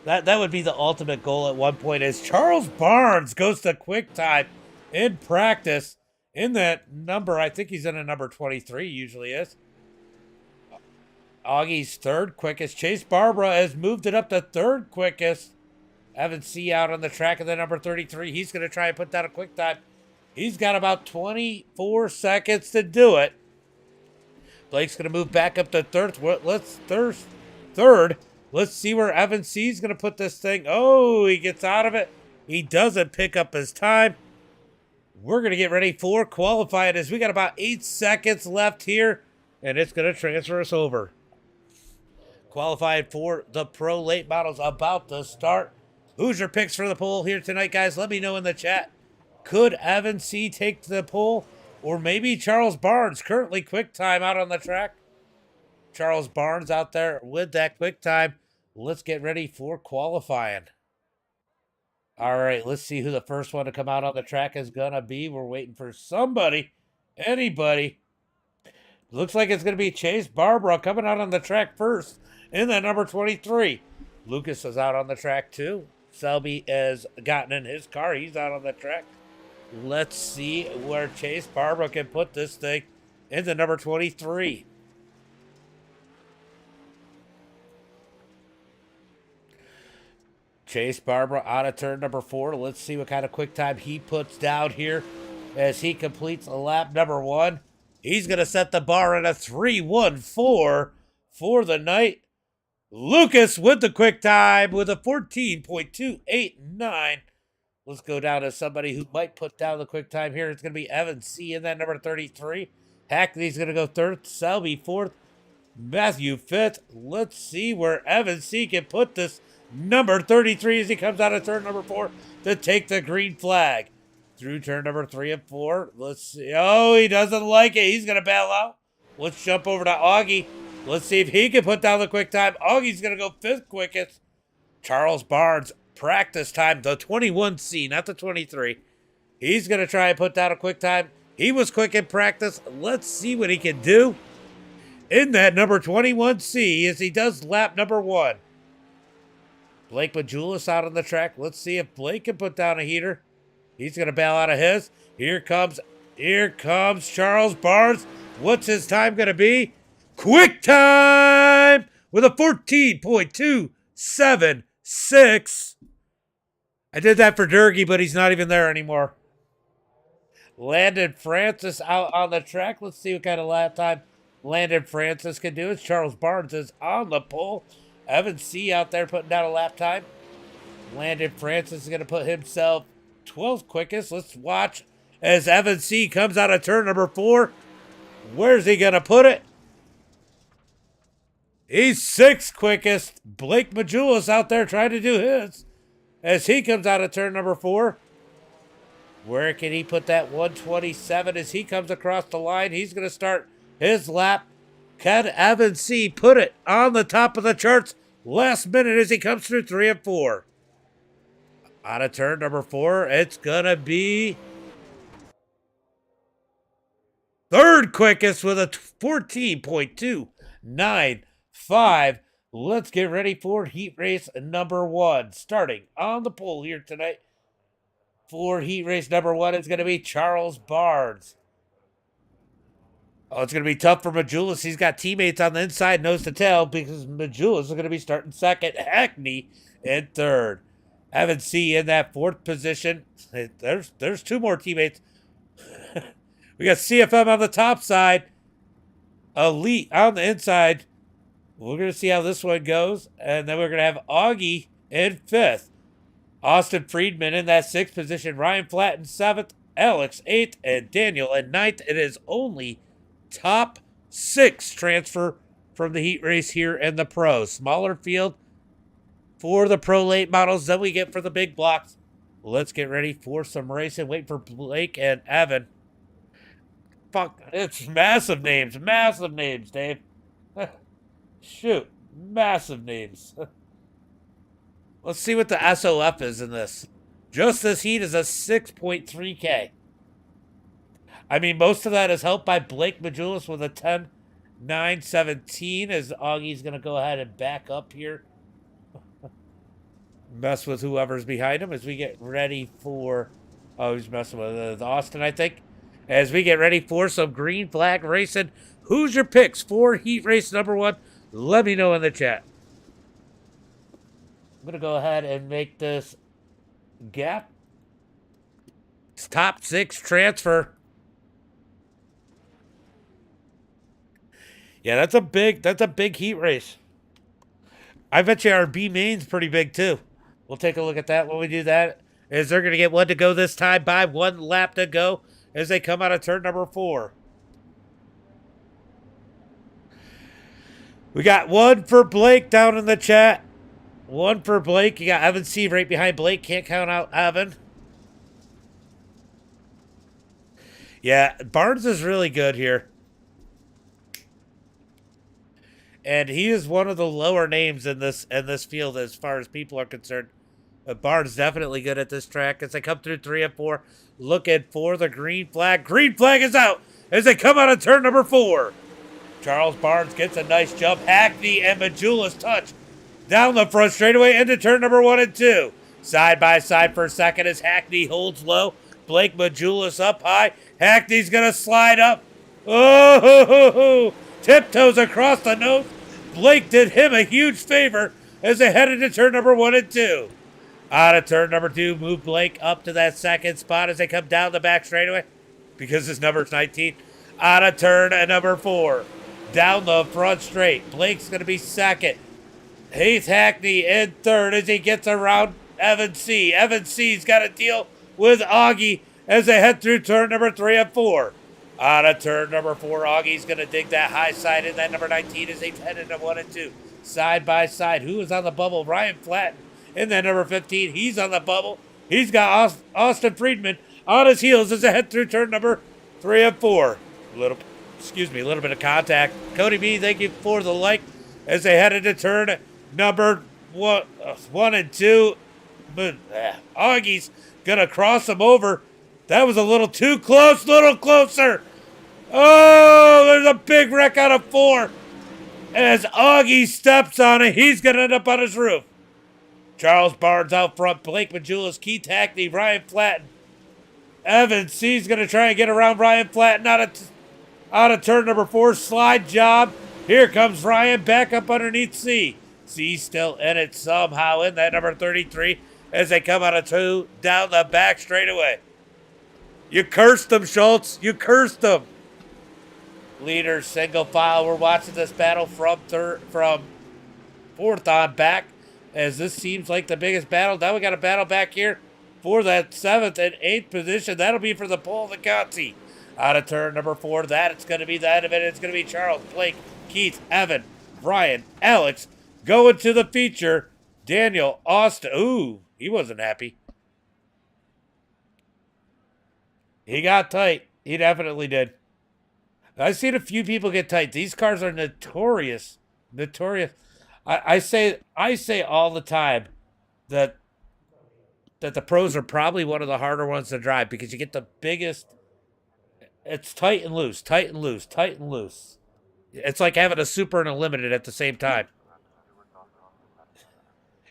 That would be the ultimate goal at one point. Is Charles Barnes goes to quick time in practice in that number. I think he's in a number 23. Usually is. Augie's third quickest. Chase Barbara has moved it up to third quickest. Evan C out on the track of the number 33. He's going to try and put down a quick time. He's got about 24 seconds to do it. Blake's going to move back up to third. Third. Let's see where Evan C is going to put this thing. Oh, he gets out of it. He doesn't pick up his time. We're going to get ready for qualifying as we got about 8 seconds left here, and it's going to transfer us over. Qualified for the Pro Late Models about to start. Who's your picks for the pole here tonight, guys? Let me know in the chat. Could Evan C take the pole? Or maybe Charles Barnes, currently quick time out on the track. Charles Barnes out there with that quick time. Let's get ready for qualifying. All right, let's see who the first one to come out on the track is going to be. We're waiting for somebody, anybody. Looks like it's going to be Chase Barbara coming out on the track first in that number 23. Lucas is out on the track too. Selby has gotten in his car. He's out on the track. Let's see where Chase Barbara can put this thing into number 23. Chase Barbara out of turn number 4. Let's see what kind of quick time he puts down here as he completes lap number 1. He's going to set the bar at a 3:14 for the night. Lucas with the quick time with a 14.289. Let's go down to somebody who might put down the quick time here. It's going to be Evan C in that number 33. Hackney's going to go third. Selby fourth. Matthew fifth. Let's see where Evan C can put this number 33 as he comes out of turn number 4 to take the green flag. Through turn number 3 and 4. Let's see. Oh, he doesn't like it. He's going to bail out. Let's jump over to Augie. Let's see if he can put down the quick time. Augie's going to go 5th quickest. Charles Barnes, practice time, the 21C, not the 23. He's going to try and put down a quick time. He was quick in practice. Let's see what he can do in that number 21C as he does lap number 1. Blake Majulis out on the track. Let's see if Blake can put down a heater. He's going to bail out of his. Here comes Charles Barnes. What's his time going to be? Quick time with a 14.276. I did that for Durgy, but he's not even there anymore. Landon Francis out on the track. Let's see what kind of lap time Landon Francis can do. As Charles Barnes is on the pole. Evan C out there putting down a lap time. Landon Francis is going to put himself 12th quickest. Let's watch as Evan C comes out of turn number 4. Where's he going to put it? He's 6th quickest. Blake Majulis out there trying to do his as he comes out of turn number 4. Where can he put that 127 as he comes across the line? He's going to start his lap. Can Evan C put it on the top of the charts last minute as he comes through 3 and 4? Out of turn number 4, it's going to be 3rd quickest with a 14.295. Let's get ready for heat race number 1. Starting on the pole here tonight for heat race number 1 is going to be Charles Barnes. Oh, it's going to be tough for Majulis. He's got teammates on the inside, nose to tail, because Majulis is going to be starting 2nd. Hackney in 3rd. Evan C in that 4th position. There's 2 more teammates. We got CFM on the top side. Elite on the inside. We're going to see how this one goes. And then we're going to have Augie in 5th. Austin Friedman in that 6th position. Ryan Flatt in 7th. Alex 8th. And Daniel in 9th. It is only top 6 transfer from the heat race here in the pros. Smaller field for the pro late models than we get for the big blocks. Let's get ready for some racing. Wait for Blake and Evan. Fuck, it's massive names, Dave. Shoot, massive names. Let's see what the SOF is in this. Just this heat is a 6.3K. I mean, most of that is helped by Blake Majulis with a 9:17 as Augie's going to go ahead and back up here. Mess with whoever's behind him as we get ready for... Oh, he's messing with Austin, I think. As we get ready for some green flag racing. Who's your picks for heat race number 1? Let me know in the chat. I'm going to go ahead and make this gap. It's top 6 transfer. Yeah, that's a big heat race. I bet you our B main's pretty big too. We'll take a look at that when we do that. Is they're going to get 1 to go this time by 1 lap to go as they come out of turn number 4. We got 1 for Blake down in the chat. 1 for Blake. You got Evan C right behind Blake. Can't count out Evan. Yeah, Barnes is really good here. And he is one of the lower names in this field as far as people are concerned. But Barnes definitely good at this track as they come through 3 and 4. Looking for the green flag. Green flag is out as they come out of turn number 4. Charles Barnes gets a nice jump. Hackney and Majula's touch down the front straightaway into turn number 1 and 2. Side by side for a second as Hackney holds low. Blake Majula's up high. Hackney's going to slide up. Oh, tiptoes across the nose. Blake did him a huge favor as they head into turn number 1 and 2. Out of turn number 2, move Blake up to that second spot as they come down the back straightaway because his number's 19. Out of turn number 4. Down the front straight. Blake's going to be second. Heath Hackney in third as he gets around Evan C. Evan C's got to deal with Augie as they head through turn number 3 and 4. Out of turn number 4, Augie's going to dig that high side in that number 19 as they head into 1 and 2. Side by side. Who is on the bubble? Ryan Flatton in that number 15. He's on the bubble. He's got Austin Friedman on his heels as they head through turn number 3 and 4. A little bit of contact. Cody B, thank you for the like as they head into turn number 1 and 2. But Augie's going to cross him over. That was a little too close, little closer. Oh, there's a big wreck out of 4. As Augie steps on it, he's going to end up on his roof. Charles Barnes out front, Blake Majula's, Keith Hackney, Ryan Flatton. Evan C's going to try and get around Ryan Flatton out of turn number 4, slide job. Here comes Ryan back up underneath C. C still in it somehow in that number 33 as they come out of 2 down the back straightaway. You cursed them, Schultz. You cursed them. Leader single file. We're watching this battle from 4th on back as this seems like the biggest battle. Now we got a battle back here for that 7th and 8th position. That'll be for the pole of the Conti. Out of turn number 4, it's going to be the end of it. It's going to be Charles, Blake, Keith, Evan, Brian, Alex going to the feature. Daniel, Austin. Ooh, he wasn't happy. He got tight. He definitely did. I've seen a few people get tight. These cars are notorious. Notorious. I say all the time that the pros are probably one of the harder ones to drive because you get the biggest. It's tight and loose, tight and loose, tight and loose. It's like having a super and a limited at the same time.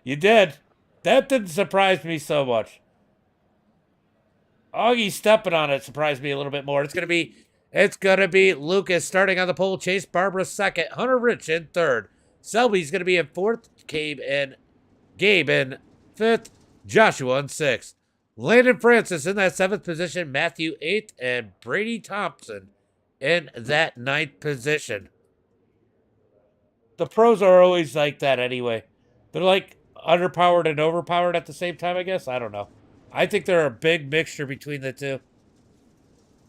You did. That didn't surprise me so much. Augie stepping on it surprised me a little bit more. It's gonna be Lucas starting on the pole. Chase Barbara second. Hunter Rich in third. Selby's gonna be in 4th. Gabe in 5th. Joshua in 6th. Landon Francis in that 7th position. Matthew 8th, and Brady Thompson in that 9th position. The pros are always like that anyway. They're like underpowered and overpowered at the same time, I guess. I don't know. I think they're a big mixture between the two.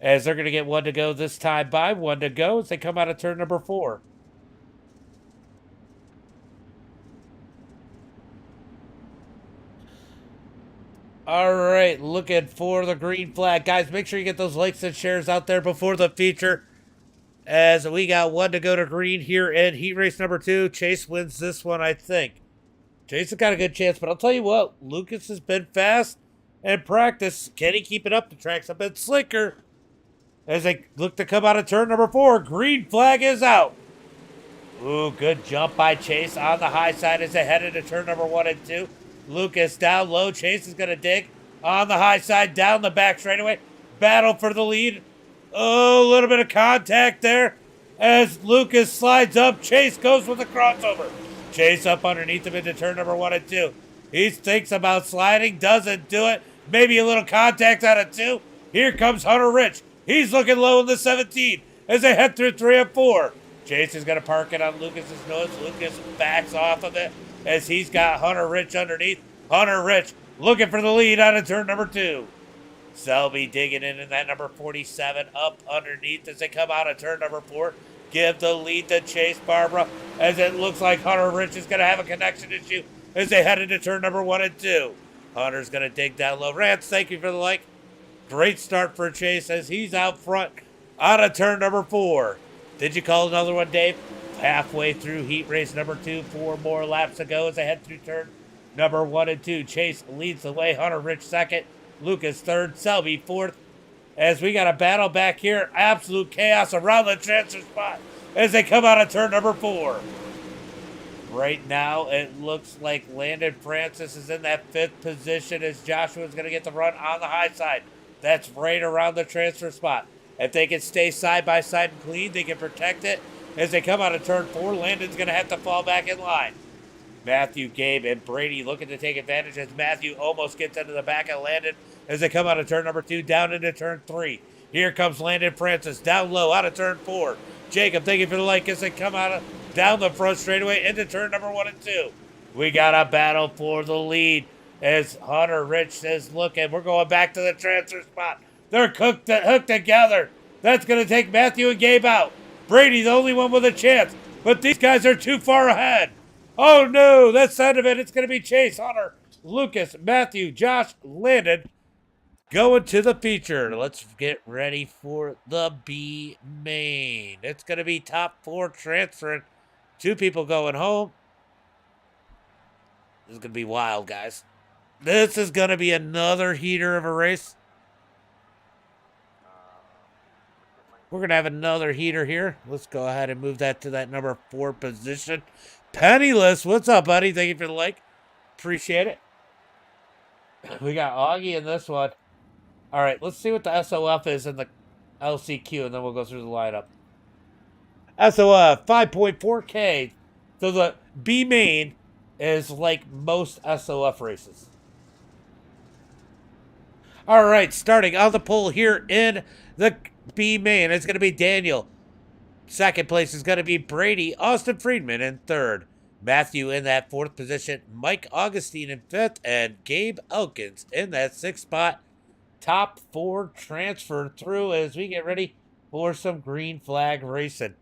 As they're going to get 1 to go this time by 1 to go as they come out of turn number 4. All right, looking for the green flag. Guys, make sure you get those likes and shares out there before the feature. As we got 1 to go to green here in heat race number 2. Chase wins this one, I think. Chase has got a good chance, but I'll tell you what, Lucas has been fast and practice. Can he keep it up? The track's a bit slicker. As they look to come out of turn number 4, green flag is out. Ooh, good jump by Chase on the high side as they head into turn number 1 and 2. Lucas down low. Chase is going to dig on the high side, down the back straightaway. Battle for the lead. Oh, a little bit of contact there as Lucas slides up. Chase goes with a crossover. Chase up underneath him into turn number 1 and 2. He thinks about sliding, doesn't do it. Maybe a little contact out of 2. Here comes Hunter Rich. He's looking low in the 17 as they head through 3 and 4. Chase is going to park it on Lucas's nose. Lucas backs off of it as he's got Hunter Rich underneath. Hunter Rich looking for the lead out of turn number 2. Selby digging in that number 47 up underneath as they come out of turn number 4. Give the lead to Chase Barbara as it looks like Hunter Rich is going to have a connection issue as they head into turn number 1 and 2. Hunter's going to dig down low. Rance, thank you for the like. Great start for Chase as he's out front out of turn number 4. Did you call another one, Dave? Halfway through heat race number 2, 4 more laps to go as they head through turn number 1 and 2. Chase leads the way. Hunter Rich second. Lucas third. Selby fourth. As we got a battle back here. Absolute chaos around the transfer spot as they come out of turn number 4. Right now, it looks like Landon Francis is in that 5th position as Joshua's going to get the run on the high side. That's right around the transfer spot. If they can stay side by side and clean, they can protect it. As they come out of turn 4, Landon's going to have to fall back in line. Matthew, Gabe, and Brady looking to take advantage as Matthew almost gets into the back of Landon as they come out of turn number 2, down into turn 3. Here comes Landon Francis down low out of turn 4. Jacob, thank you for the like as they come out of down the front straightaway into turn number 1 and 2. We got a battle for the lead as Hunter Rich says, look, and we're going back to the transfer spot. They're hooked together. That's going to take Matthew and Gabe out. Brady, the only one with a chance. But these guys are too far ahead. Oh, no. That's the end of it. It's going to be Chase, Hunter, Lucas, Matthew, Josh, Landon going to the feature. Let's get ready for the B main. It's going to be top 4 transferring. 2 people going home. This is going to be wild, guys. This is going to be another heater of a race. We're going to have another heater here. Let's go ahead and move that to that number 4 position. Penniless, what's up, buddy? Thank you for the like. Appreciate it. We got Augie in this one. All right, let's see what the SOF is in the LCQ, and then we'll go through the lineup. SOF, 5.4K. So the B main is like most SOF races. All right, starting on the pole here in the B main, it's going to be Daniel. Second place is going to be Brady. Austin Friedman in third. Matthew in that 4th position. Mike Augustine in 5th. And Gabe Elkins in that 6th spot. Top 4 transfer through as we get ready for some green flag racing.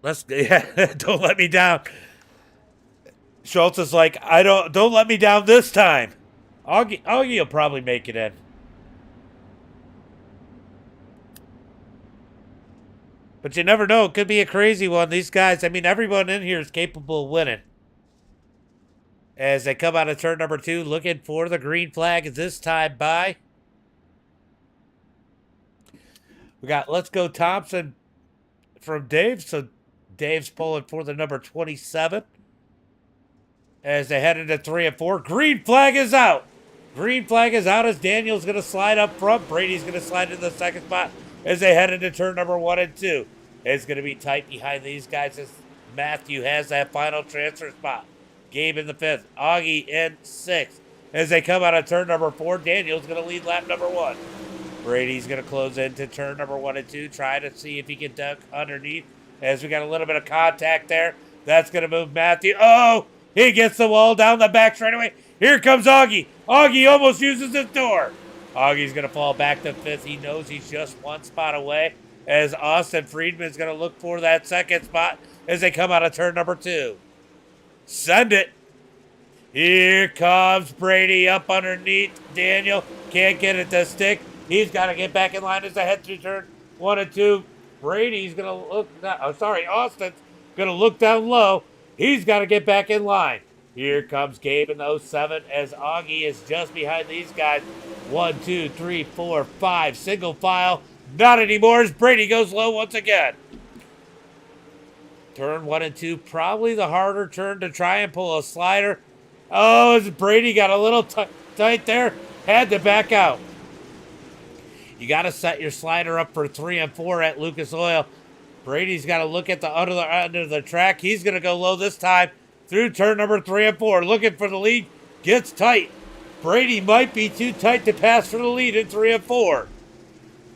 Don't let me down. Schultz is like, don't let me down this time. Augie will probably make it in. But you never know. It could be a crazy one. These guys, I mean, everyone in here is capable of winning. As they come out of turn number 2, looking for the green flag this time by. We got Let's Go Thompson from Dave. So Dave's pulling for the number 27. As they head into 3 and 4. Green flag is out. Green flag is out as Daniel's going to slide up front. Brady's going to slide into the 2nd spot as they head into turn number 1 and 2. It's going to be tight behind these guys as Matthew has that final transfer spot. Gabe in the 5th. Augie in 6th. As they come out of turn number 4, Daniel's going to lead lap number 1. Brady's going to close into turn number 1 and 2. Try to see if he can duck underneath as we got a little bit of contact there. That's going to move Matthew. Oh! He gets the wall down the back straightaway. Here comes Augie. Augie almost uses his door. Augie's going to fall back to 5th. He knows he's just 1 spot away as Austin Friedman's going to look for that 2nd spot as they come out of turn number 2. Send it. Here comes Brady up underneath. Daniel can't get it to stick. He's got to get back in line as they head through turn 1 and 2. Brady's going to look. Austin's going to look down low. He's got to get back in line. Here comes Gabe in the 07 as Augie is just behind these guys. 1, 2, 3, 4, 5. Single file. Not anymore as Brady goes low once again. Turn 1 and 2, probably the harder turn to try and pull a slider. Oh, as Brady got a little tight there, had to back out. You got to set your slider up for 3 and 4 at Lucas Oil. Brady's got to look at the under the track. He's going to go low this time through turn number 3 and 4. Looking for the lead, gets tight. Brady might be too tight to pass for the lead in 3 and 4.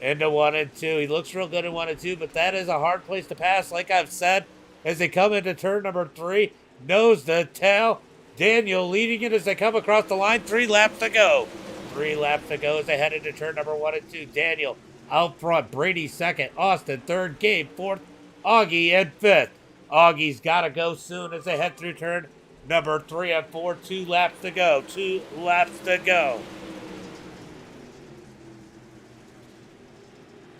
Into 1 and 2. He looks real good in 1 and 2, but that is a hard place to pass, like I've said. As they come into turn number 3, nose to tail. Daniel leading it as they come across the line. 3 laps to go. 3 laps to go as they head into turn number 1 and 2. Daniel out front. Brady second. Austin third. Gabe fourth. Augie in fifth. Augie's got to go soon as they head through turn number 3 and 4. 2 laps to go. 2 laps to go.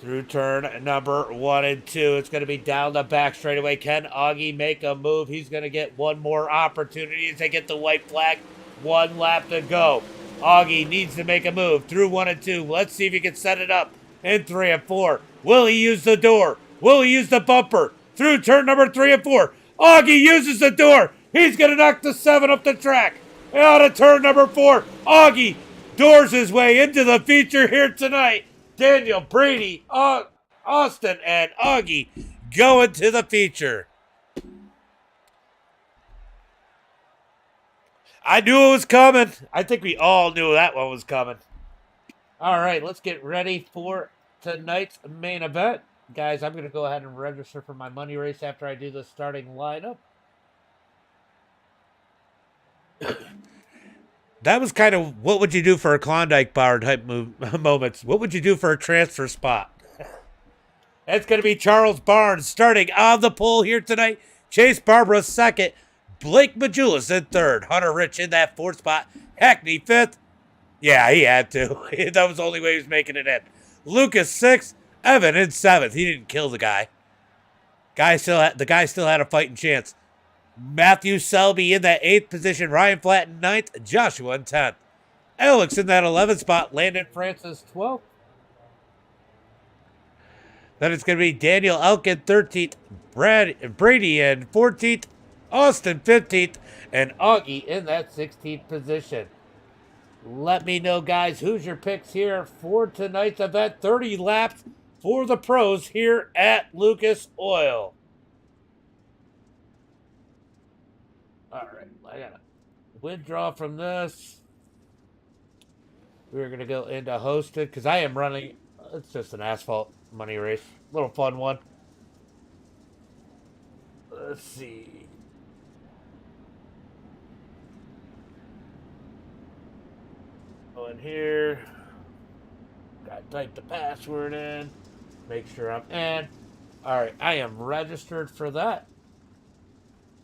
Through turn number 1 and 2. It's going to be down the back straightaway. Can Augie make a move? He's going to get one more opportunity as they get the white flag. 1 lap to go. Augie needs to make a move through 1 and 2. Let's see if he can set it up in 3 and 4. Will he use the door? Will he use the bumper? Through turn number 3 and 4. Augie uses the door. He's going to knock the 7 up the track. Out of turn number 4. Augie doors his way into the feature here tonight. Daniel, Brady, Austin, and Augie going to the feature. I knew it was coming. I think we all knew that one was coming. All right, let's get ready for tonight's main event. Guys, I'm going to go ahead and register for my money race after I do the starting lineup. That was kind of what would you do for a Klondike bar type moments. What would you do for a transfer spot? That's going to be Charles Barnes starting on the pole here tonight. Chase Barbara second. Blake Majulis in third. Hunter Rich in that 4th spot. Hackney 5th. Yeah, he had to. That was the only way he was making it in. Lucas 6th. Evan in 7th. He didn't kill the guy. The guy still had a fighting chance. Matthew Selby in that 8th position. Ryan Flatt in 9th. Joshua in 10th. Alex in that 11th spot. Landon Francis 12th. Then it's going to be Daniel Elkin 13th. Brady in 14th. Austin 15th. And Augie in that 16th position. Let me know, guys, who's your picks here for tonight's event. 30 laps for the pros here at Lucas Oil. All right, I got to withdraw from this. We're going to go into hosted because I am running. It's just an asphalt money race. Little fun one. Let's see. Go in here. Got to type the password in. Make sure I'm in. All right, I am registered for that.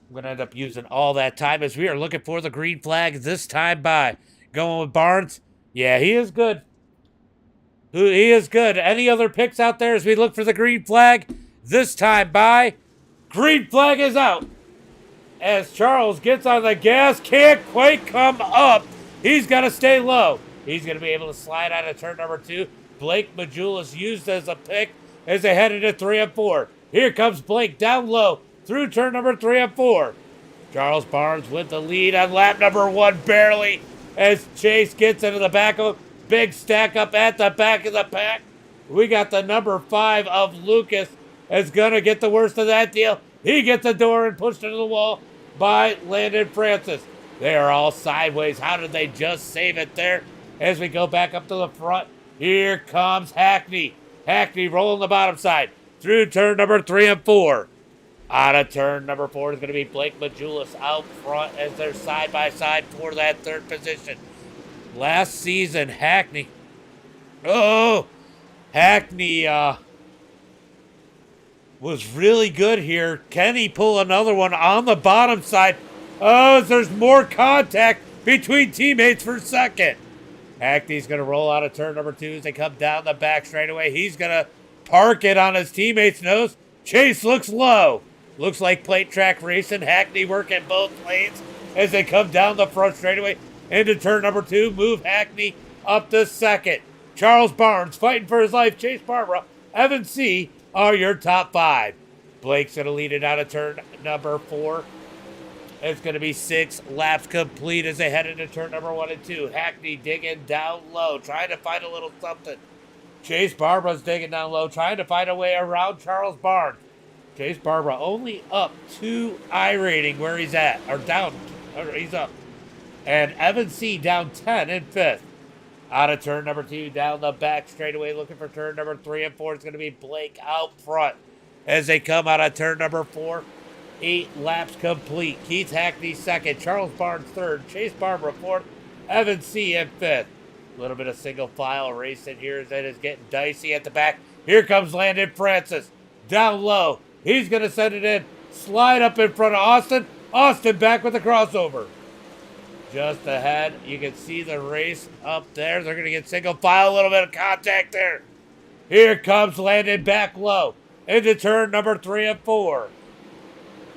I'm going to end up using all that time as we are looking for the green flag this time by. Going with Barnes. Yeah, he is good. He is good. Any other picks out there as we look for the green flag this time by? Green flag is out. As Charles gets on the gas, can't quite come up. He's got to stay low. He's going to be able to slide out of turn number 2. Blake Majulis used as a pick as they head into 3 and 4. Here comes Blake down low through turn number 3 and 4. Charles Barnes with the lead on lap number 1 barely as Chase gets into the back of big stack up at the back of the pack. We got the number 5 of Lucas is going to get the worst of that deal. He gets the door and pushed into the wall by Landon Francis. They are all sideways. How did they just save it there? As we go back up to the front, here comes Hackney. Hackney rolling the bottom side through turn number 3 and 4. Out of turn number 4 is going to be Blake Majulis out front as they're side by side for that 3rd position. Last season, Hackney. Hackney was really good here. Can he pull another one on the bottom side? Oh, there's more contact between teammates for second. Hackney's going to roll out of turn number 2 as they come down the back straightaway. He's going to park it on his teammate's nose. Chase looks low. Looks like plate track racing. Hackney working both lanes as they come down the front straightaway into turn number 2. Move Hackney up to second. Charles Barnes fighting for his life. Chase Barbara, Evan C. are your top 5. Blake's going to lead it out of turn number 4. It's going to be 6 laps complete as they head into turn number 1 and 2. Hackney digging down low, trying to find a little something. Chase Barbara's digging down low, trying to find a way around Charles Barnes. Chase Barbara only up 2 I rating where he's at, or down, or he's up. And Evan C. down 10 in 5th. Out of turn number 2, down the back straightaway, looking for turn number 3 and 4. It's going to be Blake out front as they come out of turn number 4. 8 laps complete. Keith Hackney second, Charles Barnes third, Chase Barbara fourth, Evan C. in 5th. A little bit of single file racing here as it is getting dicey at the back. Here comes Landon Francis. Down low. He's going to send it in. Slide up in front of Austin. Austin back with the crossover. Just ahead. You can see the race up there. They're going to get single file. A little bit of contact there. Here comes Landon back low. Into turn number 3 and 4.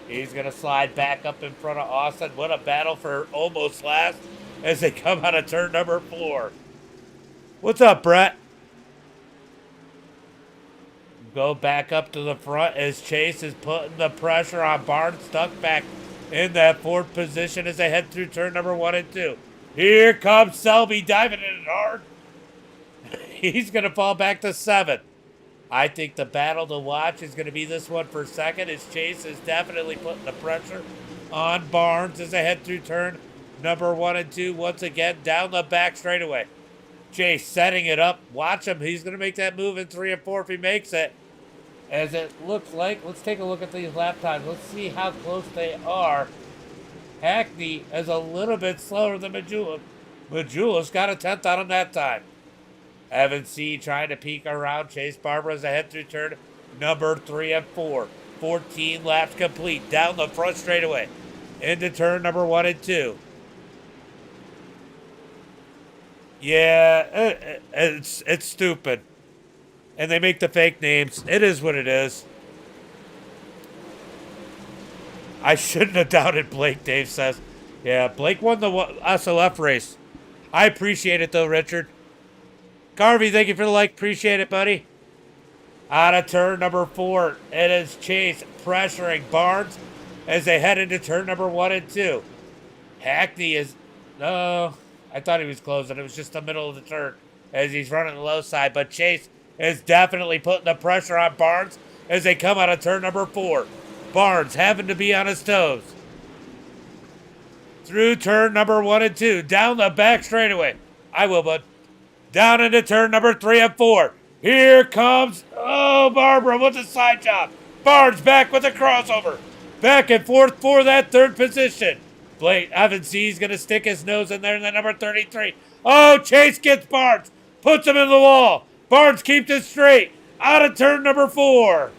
He's going to slide back up in front of Austin. What a battle for almost last as they come out of turn number 4. What's up, Brett? Go back up to the front as Chase is putting the pressure on Barnes, stuck back in that 4th position as they head through turn number 1 and 2. Here comes Selby diving in it hard. He's going to fall back to 7th. I think the battle to watch is going to be this one for second as Chase is definitely putting the pressure on Barnes as they head through turn number 1 and 2. Once again, down the back straightaway. Chase setting it up. Watch him. He's going to make that move in 3 and 4 if he makes it. As it looks like, let's take a look at these lap times. Let's see how close they are. Hackney is a little bit slower than Majula. Majula's got a 10th on him that time. Evan C. trying to peek around Chase Barbara as they head through turn number 3 and 4. 14 laps complete. Down the front straightaway. Into turn number 1 and 2. Yeah, it's stupid. And they make the fake names. It is what it is. I shouldn't have doubted Blake, Dave says. Yeah, Blake won the SOF race. I appreciate it, though, Richard. Carvey, thank you for the like. Appreciate it, buddy. Out of turn number 4, it is Chase pressuring Barnes as they head into turn number 1 and 2. Hackney is... No, I thought he was closing. It was just the middle of the turn as he's running the low side. But Chase is definitely putting the pressure on Barnes as they come out of turn number 4. Barnes having to be on his toes. Through turn number 1 and 2. Down the back straightaway. I will, bud. Down into turn number 3 and 4. Here comes, Barbara with a side job. Barnes back with a crossover. Back and forth for that 3rd position. Blake Evan C. is going to stick his nose in there in the number 33. Oh, Chase gets Barnes. Puts him in the wall. Barnes keeps it straight. Out of turn number 4.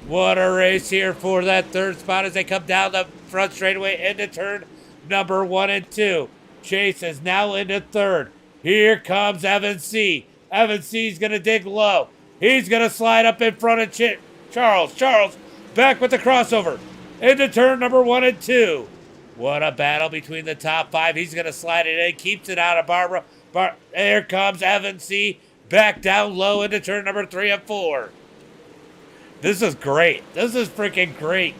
What a race here for that 3rd spot as they come down the front straightaway into turn number 1 and 2. Chase is now into 3rd. Here comes Evan C. Evan C. is going to dig low. He's going to slide up in front of Charles. Charles back with the crossover into turn number 1 and 2. What a battle between the top 5. He's going to slide it in. Keeps it out of Barbara. Here comes Evan C. Back down low into turn number 3 and 4. This is great. This is freaking great.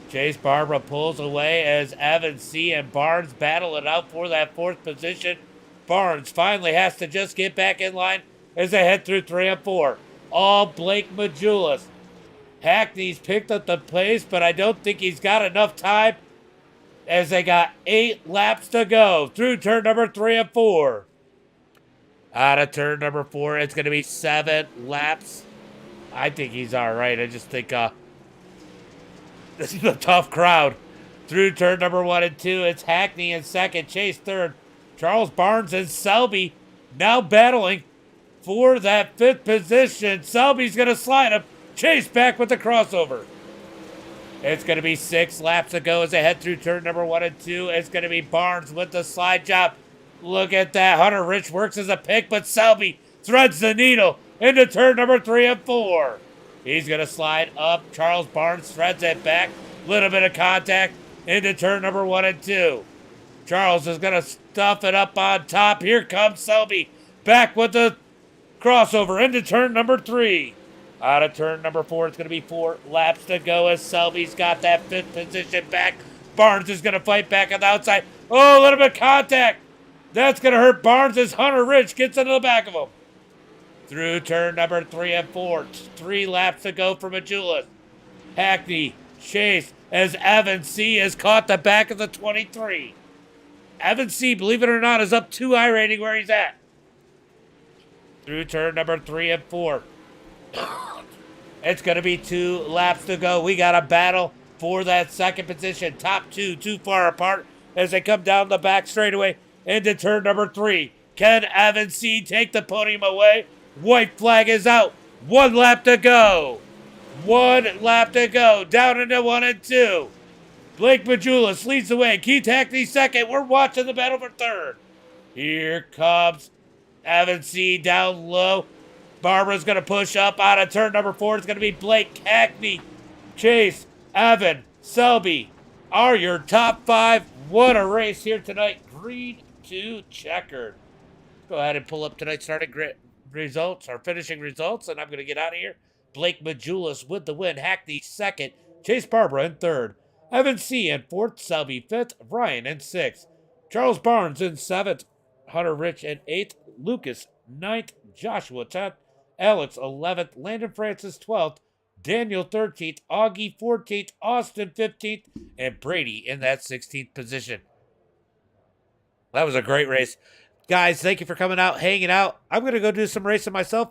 Chase Barbara pulls away as Evan C. and Barnes battle it out for that 4th position. Barnes finally has to just get back in line as they head through 3 and 4. All Blake Majulis. Hackney's picked up the pace, but I don't think he's got enough time as they got 8 laps to go through turn number 3 and 4. Out of turn number 4, it's going to be 7 laps. I think he's all right. I just think this is a tough crowd. Through turn number 1 and 2, it's Hackney in 2nd, Chase 3rd. Charles Barnes and Selby now battling for that 5th position. Selby's going to slide him. Chase back with the crossover. It's going to be 6 laps to go as they head through turn number 1 and 2. It's going to be Barnes with the slide job. Look at that. Hunter Rich works as a pick, but Selby threads the needle into turn number 3 and 4. He's going to slide up. Charles Barnes threads it back. Little bit of contact into turn number 1 and 2. Charles is going to stuff it up on top. Here comes Selby. Back with the crossover into turn number 3. Out of turn number 4, it's going to be 4 laps to go as Selby's got that 5th position back. Barnes is going to fight back on the outside. Oh, a little bit of contact. That's going to hurt Barnes as Hunter Rich gets into the back of him. Through turn number 3 and 4. 3 laps to go for Majulis. Hackney, Chase, as Evan C. has caught the back of the 23. Evan C., believe it or not, is up 2 iRating where he's at. Through turn number 3 and 4. It's going to be 2 laps to go. We got a battle for that 2nd position. Top 2 too far apart as they come down the back straightaway into turn number 3. Can Evan C. take the podium away? White flag is out. 1 lap to go. 1 lap to go. Down into 1 and 2. Blake Majulis leads the way. Keith Hackney 2nd. We're watching the battle for 3rd. Here comes Evan C. down low. Barbara's going to push up out of turn number 4. It's going to be Blake Hackney, Chase, Evan, Selby are your top 5. What a race here tonight. Green to checkered. Go ahead and pull up tonight's starting results, or finishing results, and I'm going to get out of here. Blake Majulis with the win. Hackney 2nd. Chase Barbara in 3rd. Evan C. in 4th. Selby 5th. Ryan in 6th. Charles Barnes in 7th. Hunter Rich in 8th. Lucas 9th. Joshua 10th. Alex 11th. Landon Francis 12th. Daniel 13th. Augie 14th. Austin 15th. And Brady in that 16th position. That was a great race. Guys, thank you for coming out, hanging out. I'm going to go do some racing myself.